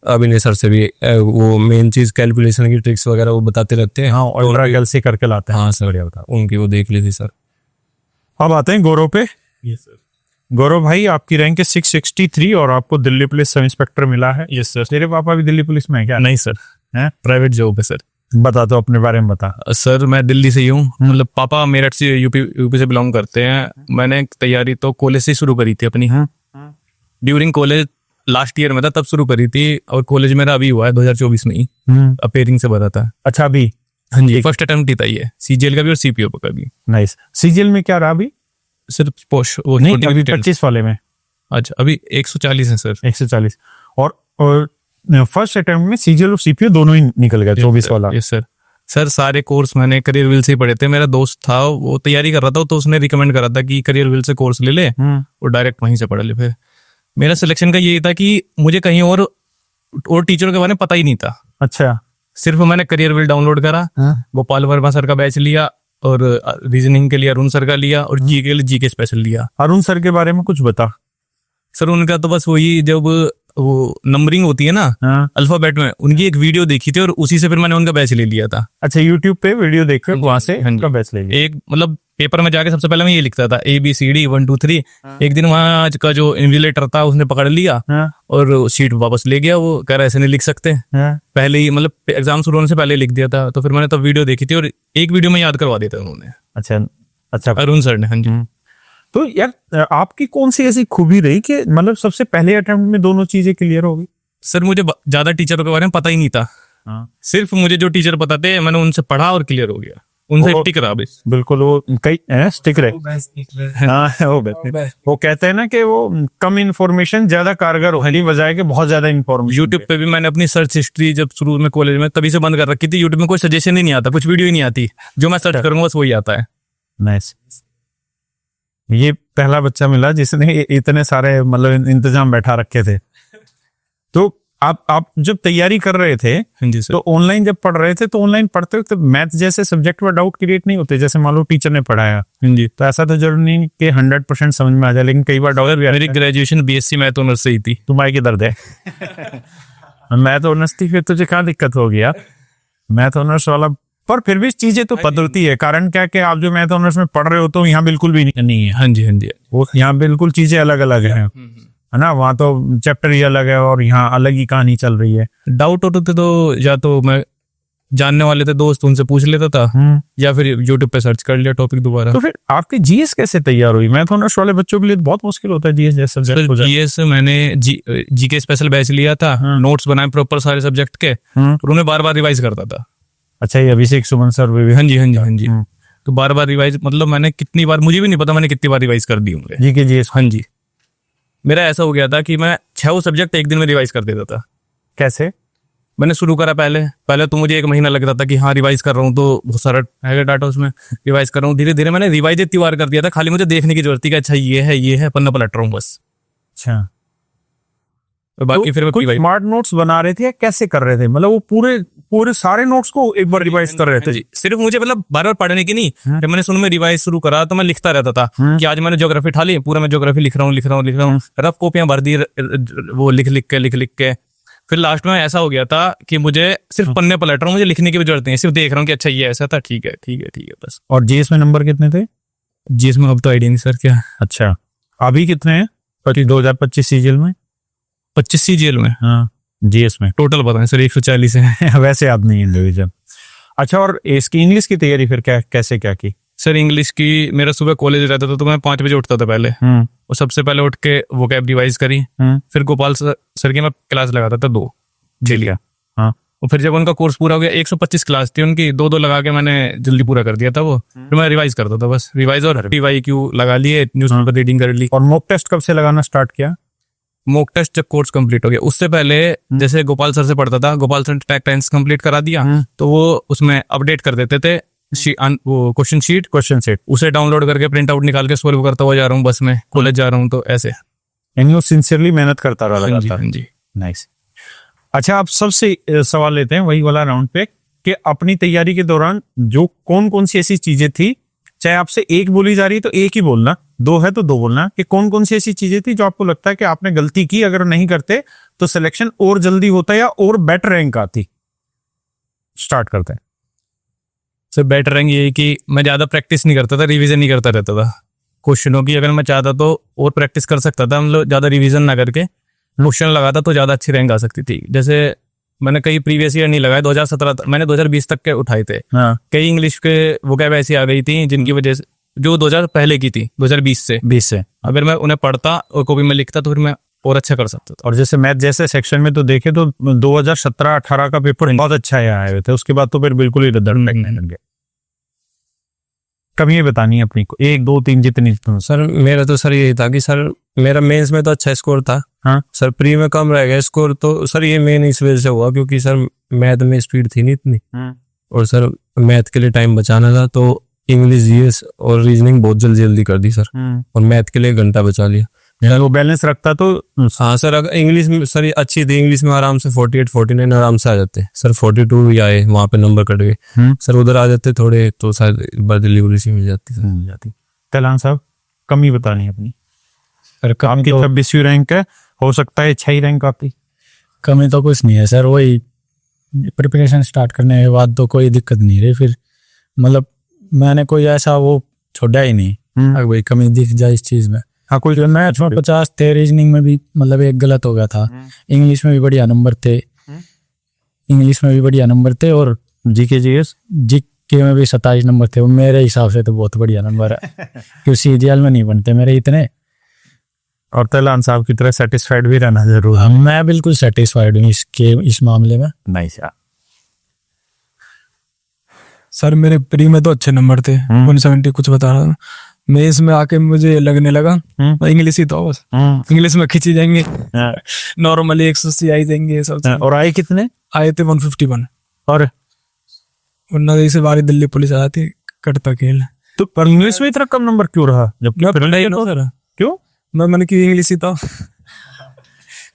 अभिनय सर से भी वो मेन चीज कैलकुलेशन की ट्रिक्स वगैरह वो बताते रहते हैं। हाँ, और कैलसी करके लाते हैं। हाँ सर, बढ़िया बता, उनकी वो देख ली थी सर। अब आते हैं गौरव पे। गौरव भाई, आपकी रैंक है 663 और आपको दिल्ली पुलिस सब इंस्पेक्टर मिला है। Yes sir. तेरे पापा भी दिल्ली पुलिस में है क्या? नहीं सर, हैं? प्राइवेट जॉब है सर। बता तो अपने बारे में बता। सर मैं दिल्ली से ही हूँ, मतलब पापा मेरठ से यूपी से बिलोंग करते हैं। मैंने तैयारी तो कॉलेज से शुरू करी थी अपनी। ड्यूरिंग कॉलेज लास्ट ईयर में था तब शुरू करी थी, और कॉलेज मेरा अभी हुआ है 2024 में ही, अपेयरिंग से भरा था। अच्छा, अभी? हाँ जी, फर्स्ट अटेम्प्ट ही था ये, सीजीएल का भी और सीपीओ का भी। नाइस। सीजीएल में क्या रहा अभी? सिर्फ पोस्ट वो नहीं, अभी 25 वाले में। अच्छा, अभी 140 है सर। 140। और फर्स्ट अटेम्प्ट में सीजीएल और सीपीओ दोनों ही निकल गए, 24 वाला। Yes sir. सर सारे कोर्स मैंने करियर विल से ही पढ़े थे। मेरा दोस्त था वो तैयारी कर रहा था, तो उसने रिकमेंड करा था कि करियर विल से कोर्स ले ले, और डायरेक्ट वहीं से पढ़ ले। फिर मेरा सिलेक्शन का यही था कि मुझे कहीं और टीचरों के बारे में पता ही नहीं था। अच्छा। सिर्फ मैंने करियर विल डाउनलोड करा, गोपाल वर्मा सर का बैच लिया, और रीजनिंग के लिए अरुण सर का लिया, और जी के लिए जी के स्पेशल लिया। अरुण सर के बारे में कुछ बता। सर उनका तो बस वही, जब वो नंबरिंग होती है ना अल्फाबेट में, उनकी एक वीडियो देखी थी, और उसी से फिर मैंने उनका बैच ले लिया था। अच्छा, यूट्यूब पे वीडियो देखकर वहां से उनका बैच ले लिया। एक मतलब पेपर में जाके सबसे पहले मैं ये लिखता था ABCD 1 2 3। एक दिन वहां का जो इन्विजिलेटर था उसने पकड़ लिया, और सीट वापस ले गया। वो कह रहा ऐसे नहीं लिख सकते, पहले ही मतलब एग्जाम शुरू होने से पहले लिख दिया था। तो फिर मैंने तब वीडियो देखी थी, और एक वीडियो में याद करवा दिया था उन्होंने। अच्छा, अरुण सर ने। हाँ जी। तो यार, आपकी कौन सी ऐसी खूबी रही कि मतलब सबसे पहले अटेम्प्ट में दोनों चीजें क्लियर हो गई? सर मुझे ज्यादा टीचरों के बारे में पता ही नहीं था। सिर्फ मुझे जो टीचर पता थे मैंने उनसे पढ़ा और क्लियर हो गया, उनसे टिक रहा बस। बिल्कुल, वो कई स्टिक रहे। हाँ, वो कहते हैं ना कि वो कम इन्फॉर्मेशन ज्यादा कारगर होने की बजाय के बहुत ज्यादा इन्फॉर्मेशन। यूट्यूब पे भी मैंने अपनी सर्च हिस्ट्री जब शुरू में कॉलेज में तभी से बंद कर रखी थी। यूट्यूब में कोई सजेशन ही नहीं आता, कुछ वीडियो ही नहीं आती, जो मैं सर्च करूंगा बस वही आता है। नाइस। ये पहला बच्चा मिला जिसने इतने सारे मतलब इंतजाम बैठा रखे थे। तो आप जब तैयारी कर रहे थे तो ऑनलाइन जब पढ़ रहे थे, तो ऑनलाइन पढ़ते वक्त मैथ जैसे सब्जेक्ट में डाउट क्रिएट नहीं होते? जैसे मान लो टीचर ने पढ़ाया जी, तो ऐसा तो जरूरी नहीं कि 100% समझ में आ जाए, लेकिन कई बार डाउट भी। मेरी ग्रेजुएशन BSc मैथ ऑनर्स से ही थी। तुम्हारी किधर दे? मैथ ऑनर्स थी, फिर तुझे क्या दिक्कत हो गया मैथ ऑनर्स वाला? पर फिर भी चीजें तो बदलती है। कारण क्या कि आप जो मैथ ऑनर्स में पढ़ रहे हो तो यहाँ बिल्कुल भी नहीं है। हाँ जी, हाँ जी। वो यहाँ बिल्कुल चीजें अलग अलग है ना? वहाँ तो चैप्टर ही अलग है और यहाँ अलग ही कहानी चल रही है। डाउट होते थे तो या तो मैं जानने वाले थे दोस्त, उनसे पूछ लेता था, या फिर यूट्यूब पे सर्च कर लिया टॉपिक दोबारा। तो फिर आपकी जीएस कैसे तैयार हुई? मैथ ऑनर्स वाले बच्चों के लिए बहुत मुश्किल होता है जीएस जैसा सब्जेक्ट। जीएस मैंने जी के स्पेशल बैच लिया था, नोट्स बनाए प्रॉपर सारे सब्जेक्ट के, और उन्हें बार बार रिवाइज करता था। अच्छा, ये अभिषेक सुमन सर भी? हाँ जी, हाँ जी, हाँ जी। तो बार बार रिवाइज, मतलब मैंने कितनी बार, मुझे भी नहीं पता मैंने कितनी बार रिवाइज कर दी होंगे जी के जीएस। हाँ जी। मेरा ऐसा हो गया था कि मैं 6 सब्जेक्ट एक दिन में रिवाइज कर देता था। कैसे? मैंने शुरू करा पहले तो मुझे 1 महीना लग रहा था कि हाँ रिवाइज कर रहा हूँ, तो बहुत सारा है डाटा उसमें, रिवाइज कर रहा हूँ। धीरे धीरे मैंने रिवाइज इतनी बार कर दिया था, खाली मुझे देखने की जरूरत थी कि अच्छा ये है पन्ना पलट रहा हूँ बस। अच्छा, बाकी फिर कुछ स्मार्ट नोट्स बना रहे थे या कैसे कर रहे थे? मतलब वो पूरे सारे नोट्स को एक बार रिवाइज कर रहे थे? जी, सिर्फ मुझे मतलब बार बार पढ़ने की नहीं। जब मैंने शुरू में रिवाइज शुरू करा तो मैं लिखता रहता था कि आज मैंने ज्योग्राफी उठा ली, पूरा मैं ज्योग्राफी लिख रहा हूँ। रफ कॉपियां भर दी, वो लिख के। फिर लास्ट में ऐसा हो गया था कि मुझे सिर्फ पन्ने पलट रहा हूँ, मुझे लिखने की भी जरूरत नहीं है, सिर्फ देख रहा हूँ कि अच्छा ये ऐसा था, ठीक है बस। और जीएस में नंबर कितने थे? जीएस में अब तो आइडिया नहीं सर क्या। अच्छा, अभी कितने हैं 2025 सीजीएल में? 25 सीजीएल में? हाँ, जीएस में टोटल पता नहीं सर, 140 है। वैसे याद नहीं है डिवीजन। अच्छा, और इसकी इंग्लिश की तैयारी फिर कैसे क्या की? सर इंग्लिश की मेरा सुबह कॉलेज रहता था तो मैं 5 बजे उठता था पहले, और सबसे पहले उठ के वोकैब रिवाइज करी। फिर गोपाल सर की मैं क्लास लगाता था 2 डेली। हाँ, और फिर जब उनका कोर्स पूरा हो गया, 125 क्लास थी उनकी, 2 लगा के मैंने जल्दी पूरा कर दिया था वो। फिर मैं रिवाइज करता था बस, रिवाइज और PYQ लगा लिए, न्यूज़पेपर रीडिंग कर ली। और मॉक टेस्ट कब से लगाना स्टार्ट किया? मॉक टेस्ट जब कोर्स कंप्लीट हो गया, उससे पहले जैसे गोपाल सर से पढ़ता था, गोपाल सर ने टेक टाइम्स कंप्लीट करा दिया तो वो उसमें अपडेट कर देते थे वो क्वेश्चन शीट उसे डाउनलोड करके प्रिंट आउट निकाल के सॉल्व करता हुआ जा रहा हूँ, बस में कॉलेज जा रहा हूँ, तो ऐसे। यानी वो सिंसियरली मेहनत करता रहा हाँ जी, लगातार। हाँ जी। नाइस। अच्छा, आप सबसे सवाल लेते हैं वही वाला राउंड पे कि अपनी तैयारी के दौरान जो कौन कौन सी ऐसी चीजें थी, चाहे आपसे एक बोली जा रही है तो एक ही बोलना, दो है तो दो बोलना, कि कौन कौन सी ऐसी चीजें थी जो आपको लगता है कि आपने गलती की, अगर नहीं करते तो सिलेक्शन और जल्दी होता या और बेटर रैंक आती। स्टार्ट करते हैं। सर बेटर रैंक ये है कि मैं ज्यादा प्रैक्टिस नहीं करता था, रिवीजन नहीं करता रहता था क्वेश्चनों की। अगर मैं चाहता तो और प्रैक्टिस कर सकता था, मतलब ज्यादा रिवीजन ना करके क्वेश्चन लगाता तो ज्यादा अच्छी रैंक आ सकती थी। जैसे मैंने कई प्रीवियस ईयर नहीं लगाए, 2017 मैंने 2020 तक के उठाए थे। हाँ। कई इंग्लिश के वोकैब ऐसी आ गई थी जिनकी वजह से, जो 2000 पहले की थी, 2020 से अगर मैं उन्हें पढ़ता और कॉपी में लिखता तो फिर मैं और अच्छा कर सकता था। और जैसे मैथ जैसे सेक्शन में तो देखे तो 2017-18 का पेपर बहुत अच्छा है आए हुए थे, उसके बाद तो फिर बिल्कुल ही रद्द लग गए। कमी बतानी है अपनी को, 1 2 3 जितनी। सर मेरा तो सर यही था कि सर मेरा मेंस में तो अच्छा स्कोर था। हाँ। सर प्री में कम रह गया स्कोर, तो सर ये मेन इस वजह से हुआ क्योंकि सर मैथ में स्पीड थी नहीं इतनी, और सर मैथ के लिए टाइम बचाना था, तो इंग्लिश, जीएस और रीजनिंग बहुत जल्दी जल्दी कर दी सर, और मैथ के लिए 1 घंटा बचा लिया। यानी वो बैलेंस रखता तो। हाँ सर, अगर इंग्लिश में सर ये अच्छी थी, इंग्लिश में आराम से 48 49 आराम से आ जाते सर, 42 ही आए, वहां पे नंबर कट गए सर, उधर आ जाते थोड़े तो शायद एक बार दिल्ली पुलिस मिल जाती सर। तैलान साहब, कमी बतानी है अपनी। सर आपकी 26वीं रैंक है, हो सकता है 6 रैंक आपकी। कमी तो कुछ नहीं है सर, वही प्रिपरेशन स्टार्ट करने के बाद तो कोई दिक्कत नहीं रही फिर, मतलब मैंने कोई ऐसा वो छोड़ा ही नहीं अगर भाई कमी दिख जाए इस चीज में। हाँ, कोई मैथ्स में 50 थे, रीजनिंग में भी मतलब एक गलत हो गया था, इंग्लिश में भी बढ़िया नंबर थे, और जीके में भी 27 नंबर थे। वो मेरे हिसाब से तो बहुत बढ़िया नंबर है क्योंकि सीजीएल में नहीं बनते मेरे इतने। और तैलान साहब की तरह सेटिस्फाइड भी रहना जरूर है। मैं बिल्कुल सेटिस्फाइड हूँ इस मामले में। नाइस यार। सर मेरे प्री में तो अच्छे नंबर थे, 170 कुछ बता रहा था। मैं इसमें आके मुझे लगने लगा इंग्लिश ही तो बस, इंग्लिश में खींची जाएंगे, नॉर्मली 180 आई जाएंगे ये सब। और आए कितने? आए थे 151, और वरना इसे बारी दिल्ली पुलिस आ जाती, कटता खेल। तो पर इंग्लिश में इतना कम नंबर क्यों रहा? जब क्यों? मैंने की इंग्लिश ही था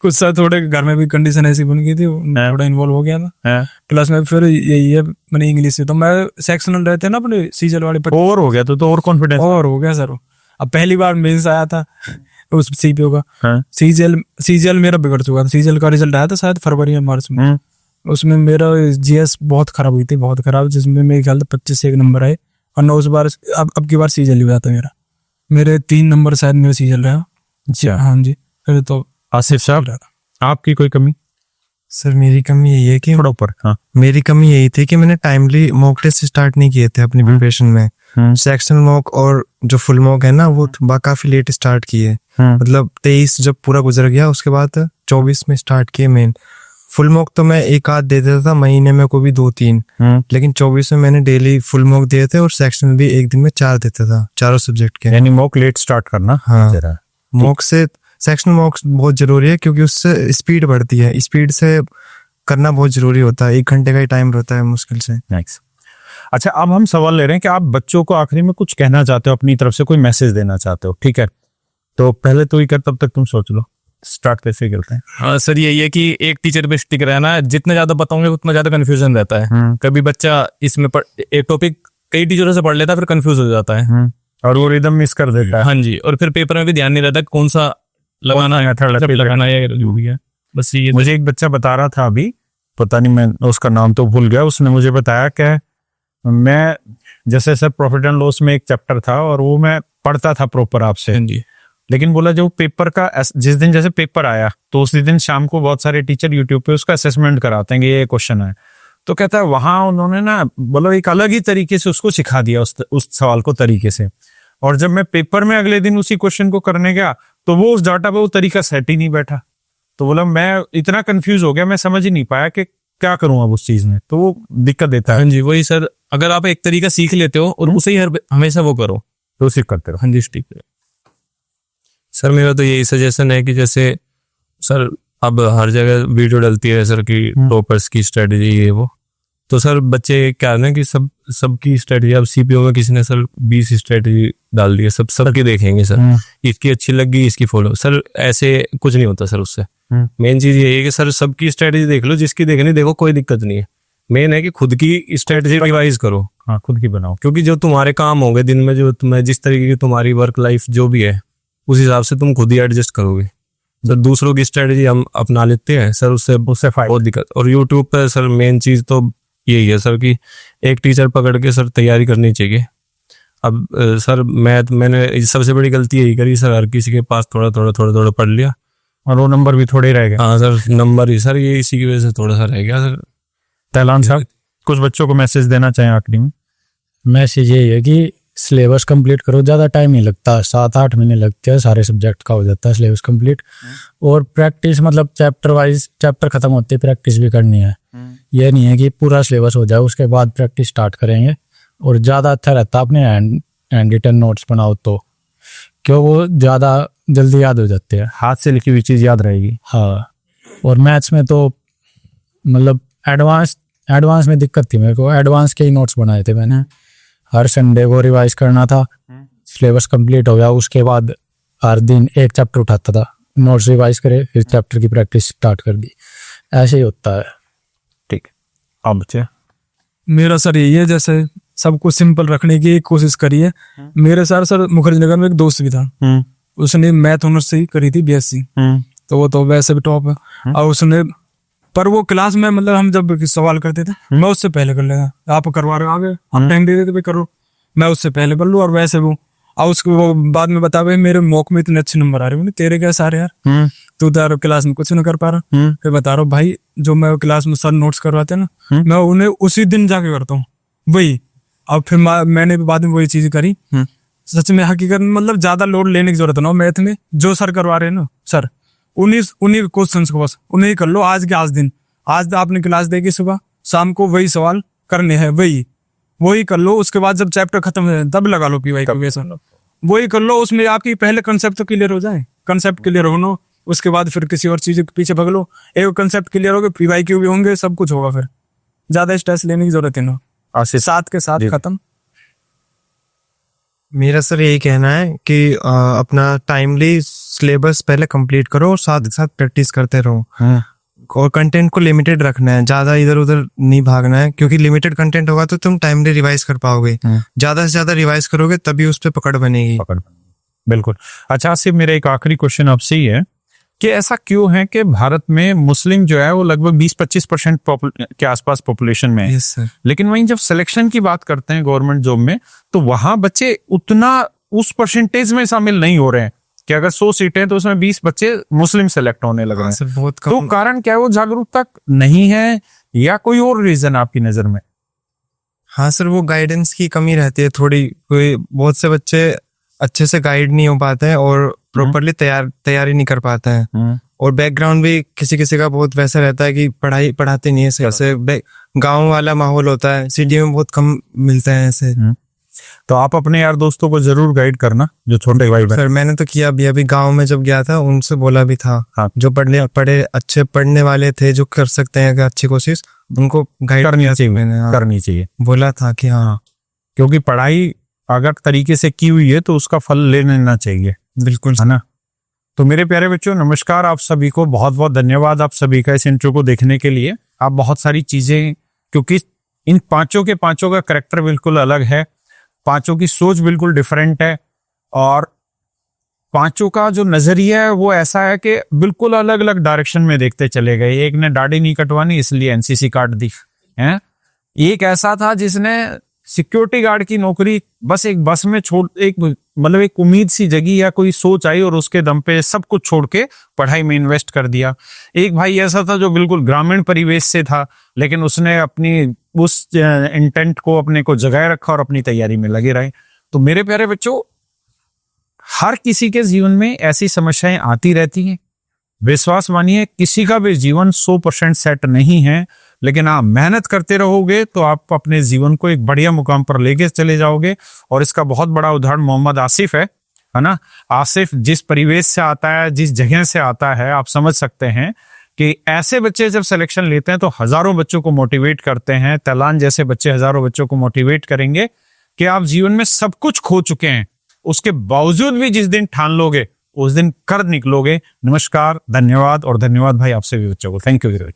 कुछ सर थोड़े घर में भी कंडीशन ऐसी बन गई थी, थोड़ा इन्वॉल्व हो गया था क्लास में, फिर यही है मैंने इंग्लिश से, तो मैं सेक्शनल रहते ना अपने सीजल वाले पर ओवर हो गया तो और कॉन्फिडेंस और हो गया सर। अब पहली बार मेंस आया था उस सीपीओ का, सीजीएल मेरा बिगड़ चुका था। सीजीएल का रिजल्ट आया था शायद फरवरी या मार्च में, उसमें मेरा जीएस बहुत खराब हुई थी, बहुत खराब, जिसमें मेरे ख्याल 25 से 1 नंबर आए, और 9 बार अब की बार सीजीएल हुआ था मेरे 3 नंबर शायद मेरा सीजीएल रहा। अच्छा। हाँ जी। फिर तो आसिफ साहब, आपकी कोई कमी? सर मेरी कमी यही है कि थोड़ा ऊपर। हाँ। मेरी कमी यही थी कि मैंने टाइमली मॉक टेस्ट स्टार्ट नहीं किए थे अपनी प्रिपरेशन में। सेक्शनल मॉक और जो फुल मॉक है ना वो काफी लेट स्टार्ट किए, मतलब 23 जब पूरा गुजर गया उसके बाद 24 में स्टार्ट किए मेन। फुल मॉक तो मैं एक आध दे देता था महीने में, को भी 2-3, लेकिन 24 में मैंने डेली फुल मॉक दिए थे, और सेक्शनल भी एक दिन में 4 देता था, चारों सब्जेक्ट के। यानी मॉक लेट स्टार्ट करना। हाँ, मॉक से सेक्शनल मॉक बहुत जरूरी है क्योंकि उससे स्पीड बढ़ती है, स्पीड से करना बहुत जरूरी होता है, 1 घंटे का ही टाइम रहता है मुश्किल से। नाइस। अच्छा, अब हम सवाल ले रहे हैं कि आप बच्चों को आखिरी में कुछ कहना चाहते हो, अपनी तरफ से कोई मैसेज देना चाहते हो, ठीक है? तो पहले तो ही कर, तब तक तुम सोच लो, स्टार्ट कैसे करते हैं? हाँ सर, यही है कि एक टीचर पे स्टिक रहना है, जितने ज्यादा बताओगे उतना ज्यादा कंफ्यूजन रहता है। कभी बच्चा इसमें एक टॉपिक कई टीचरों से पढ़ लेता है, फिर कंफ्यूज हो जाता है और वो रिदम मिस कर देता है। हाँ जी, और फिर पेपर में भी ध्यान नहीं रहता कौन सा लगाना है, लगाना है जो भी है। बस ये मुझे एक बच्चा बता रहा था अभी, पता नहीं मैं उसका नाम तो भूल गया, उसने मुझे बताया कि मैं जैसे सर प्रॉफिट एंड लॉस में एक चैप्टर था और वो मैं पढ़ता था प्रॉपर आपसे, हाँ जी, लेकिन बोला जो पेपर का जिस दिन जैसे पेपर आया तो उसी दिन शाम को बहुत सारे टीचर यूट्यूब पे उसका असेसमेंट कराते हैं कि ये क्वेश्चन है, तो कहता है वहां उन्होंने ना बोलो एक अलग ही तरीके से उसको सिखा दिया उस सवाल को तरीके से, और जब मैं पेपर में अगले दिन उसी क्वेश्चन को करने गया तो वो उस डाटा पे वो तरीका सेट ही नहीं बैठा। तो बोला मैं इतना कंफ्यूज हो गया, मैं समझ ही नहीं पाया कि क्या करूं अब उस चीज में, तो वो दिक्कत देता है। हाँ जी, वही सर, अगर आप एक तरीका सीख लेते हो और उसे ही हमेशा वो करो तो सीख करते रहो। हाँ जी, ठीक है सर। मेरा तो यही सजेशन है कि जैसे सर अब हर जगह वीडियो डलती है सर की टॉपर्स की स्ट्रेटजी ये वो, तो सर बच्चे क्या है ना कि सबकी स्ट्रेटजी, अब सीपीओ में किसी ने सर 20 स्ट्रेटजी डाल दी है, सबकी देखेंगे सर, इसकी अच्छी लगी इसकी फॉलो, सर ऐसे कुछ नहीं होता सर उससे। मेन चीज ये है कि सर सबकी स्ट्रेटजी देख लो, जिसकी देखनी देखो, कोई दिक्कत नहीं है। मेन है कि खुद की स्ट्रेटजी रिवाइज करो, हाँ खुद की बनाओ, क्योंकि जो तुम्हारे काम होंगे दिन में, जो तुम्हें जिस तरीके की तुम्हारी वर्क लाइफ जो भी है, उस हिसाब से तुम खुद ही एडजस्ट करोगे। सर दूसरों की स्ट्रेटजी हम अपना लेते हैं सर, उससे बहुत दिक्कत। और यूट्यूब पर सर मेन चीज तो यही है सर कि एक टीचर पकड़ के सर तैयारी करनी चाहिए। अब सर मैंने सबसे बड़ी गलती यही करी सर, हर किसी के पास थोड़ा थोड़ा पढ़ लिया और वो नंबर भी थोड़े ही रह गए। हाँ सर, नंबर ही सर, ये इसी की वजह से थोड़ा सा रह गया सर। तैलान साहब, कुछ बच्चों को मैसेज देना चाहें आखिरी में? मैसेज यही है कि सिलेबस कंप्लीट करो, ज़्यादा टाइम नहीं लगता, 7-8 महीने लगते हैं, सारे सब्जेक्ट का हो जाता है सिलेबस कंप्लीट। और प्रैक्टिस मतलब चैप्टर वाइज, चैप्टर खत्म होते ही प्रैक्टिस भी करनी है। ये नहीं है कि पूरा सिलेबस हो जाए उसके बाद प्रैक्टिस स्टार्ट करेंगे। और ज़्यादा अच्छा रहता है अपने हैंड रिटन नोट्स बनाओ तो, क्यों वो ज़्यादा जल्दी याद हो जाते हैं, हाथ से लिखी हुई चीज याद रहेगी। हाँ। और मैथ्स में तो मतलब एडवांस में दिक्कत थी मेरे को, एडवांस के ही नोट्स बनाए थे मैंने। हर संडे को रिवाइज करना था, सिलेबस कंप्लीट हो गया, उसके बाद हर दिन एक चैप्टर उठाता था, नोट्स रिवाइज करे, फिर चैप्टर की प्रैक्टिस स्टार्ट कर दी। ऐसे ही होता है। ठीक, अब बच्चे मेरा सर यही है, जैसे सबको सिंपल रखने की कोशिश करी है। मेरे सर मुखर्जी नगर में एक दोस्त भी था, उसने मैथ ऑनर्स से ही करी थी बीएससी, तो वो तो वैसे भी टॉप है। और उसने, पर वो क्लास में मतलब हम जब सवाल करते थे, मैं उससे पहले कर लेगा, आप करवा रहे हो आगे, हम टाइम दे देते भाई करो, मैं उससे पहले कर लूँ। और वैसे वो और उसको वो बाद में बता, भाई मेरे मॉक में इतने अच्छे नंबर आ रहे हैं, तेरे कैसे आ रहे यार, तू तो यार क्लास में कुछ नहीं कर पा रहा। फिर बता रहा हूँ भाई, जो मैं क्लास में सर नोट्स करवाते हैं ना, मैं उन्हें उसी दिन जाके करता हूँ वही। अब फिर मैंने भी बाद में वही चीज करी। सच में हकीकत में मतलब ज्यादा लोड लेने की जरूरत ना हो मैथ में, जो सर करवा रहे हैं ना सर, उन्हीं क्वेश्चन को बस उन्हें कर लो, आज के आज दिन। आज आपने क्लास देगी सुबह, शाम को वही सवाल करने हैं, वही कर लो। उसके बाद जब चैप्टर खत्म हो जाए तब लगा लो पीवाई क्वेश्चन, वही कर लो। उसमें आपकी पहले कंसेप्ट तो क्लियर हो जाए, कंसेप्ट क्लियर हो ना, उसके बाद फिर किसी और चीज के पीछे भग लो। एक कंसेप्ट क्लियर हो गए, पीवाई क्यू भी होंगे, सब कुछ होगा, फिर ज्यादा स्ट्रेस लेने की जरूरत है ना, साथ के साथ खत्म। मेरा सर यही कहना है कि अपना टाइमली सिलेबस पहले कंप्लीट करो और साथ साथ प्रैक्टिस करते रहो। और कंटेंट को लिमिटेड रखना है, ज्यादा इधर उधर नहीं भागना है, क्योंकि लिमिटेड कंटेंट होगा तो तुम टाइमली रिवाइज कर पाओगे। ज्यादा से ज्यादा रिवाइज करोगे तभी उस पर पकड़ बनेगी। बिल्कुल। अच्छा आसिफ, मेरा एक आखिरी क्वेश्चन आपसे ही है कि ऐसा क्यों है कि भारत में मुस्लिम जो है वो लगभग 20-25% के आसपास पॉपुलेशन में है। Yes sir. लेकिन वहीं जब सिलेक्शन की बात करते हैं गवर्नमेंट जॉब में, तो वहां बच्चे उतना उस परसेंटेज में शामिल नहीं हो रहे हैं कि अगर 100 सीटें तो उसमें 20 बच्चे मुस्लिम सेलेक्ट होने लग रहे हैं। सर बहुत तो कारण क्या है, वो जागरूकता नहीं है या कोई और रीजन आपकी नजर में? हाँ सर, वो गाइडेंस की कमी रहती है थोड़ी। कोई बहुत से बच्चे अच्छे से गाइड नहीं हो पाते हैं और प्रॉपरली तैयारी नहीं कर पाते हैं। और बैकग्राउंड भी किसी किसी का बहुत वैसा रहता है कि पढ़ाते नहीं है सही से। गाँव वाला माहौल होता है, सिटी में बहुत कम मिलते हैं ऐसे। तो आप अपने यार दोस्तों को जरूर गाइड करना, जो छोटे भाई सर मैंने तो किया अभी गांव में जब गया था, उनसे बोला भी था। हाँ। जो अच्छे पढ़ने वाले थे, जो कर सकते हैं अच्छी कोशिश, उनको गाइड करनी चाहिए, मैंने। हाँ। करनी चाहिए, बोला था कि हाँ, क्योंकि पढ़ाई अगर तरीके से की हुई है तो उसका फल ले लेना चाहिए। बिल्कुल है ना। तो मेरे प्यारे बच्चों, नमस्कार। आप सभी को बहुत बहुत धन्यवाद, आप सभी का इस इंट्रो को देखने के लिए। आप बहुत सारी चीजें, क्योंकि इन पांचों का कैरेक्टर बिल्कुल अलग है, पांचों की सोच बिल्कुल डिफरेंट है, और पांचों का जो नजरिया है वो ऐसा है कि बिल्कुल अलग अलग डायरेक्शन में देखते चले गए। एक ने दाढ़ी नहीं कटवानी इसलिए एनसीसी काट दी है, एक ऐसा था जिसने सिक्योरिटी गार्ड की नौकरी बस एक बस में एक उम्मीद सी जगी या कोई सोच आई और उसके दम पे सब कुछ छोड़ के पढ़ाई में इन्वेस्ट कर दिया। एक भाई ऐसा था जो बिल्कुल ग्रामीण परिवेश से था, लेकिन उसने अपनी उस इंटेंट को अपने को जगाए रखा और अपनी तैयारी में लगे रहे। तो मेरे प्यारे बच्चों, हर किसी के जीवन में ऐसी समस्याएं आती रहती हैं। विश्वास मानिए, किसी का भी जीवन 100% सेट नहीं है, लेकिन आप मेहनत करते रहोगे तो आप अपने जीवन को एक बढ़िया मुकाम पर लेके चले जाओगे। और इसका बहुत बड़ा उदाहरण मोहम्मद आसिफ है ना। आसिफ जिस परिवेश से आता है, जिस जगह से आता है, आप समझ सकते हैं कि ऐसे बच्चे जब सिलेक्शन लेते हैं तो हजारों बच्चों को मोटिवेट करते हैं। तैलान जैसे बच्चे हजारों बच्चों को मोटिवेट करेंगे कि आप जीवन में सब कुछ खो चुके हैं, उसके बावजूद भी जिस दिन ठान लोगे उस दिन कर निकलोगे। नमस्कार, धन्यवाद, और धन्यवाद भाई आपसे भी बच्चों को। Thank you very much.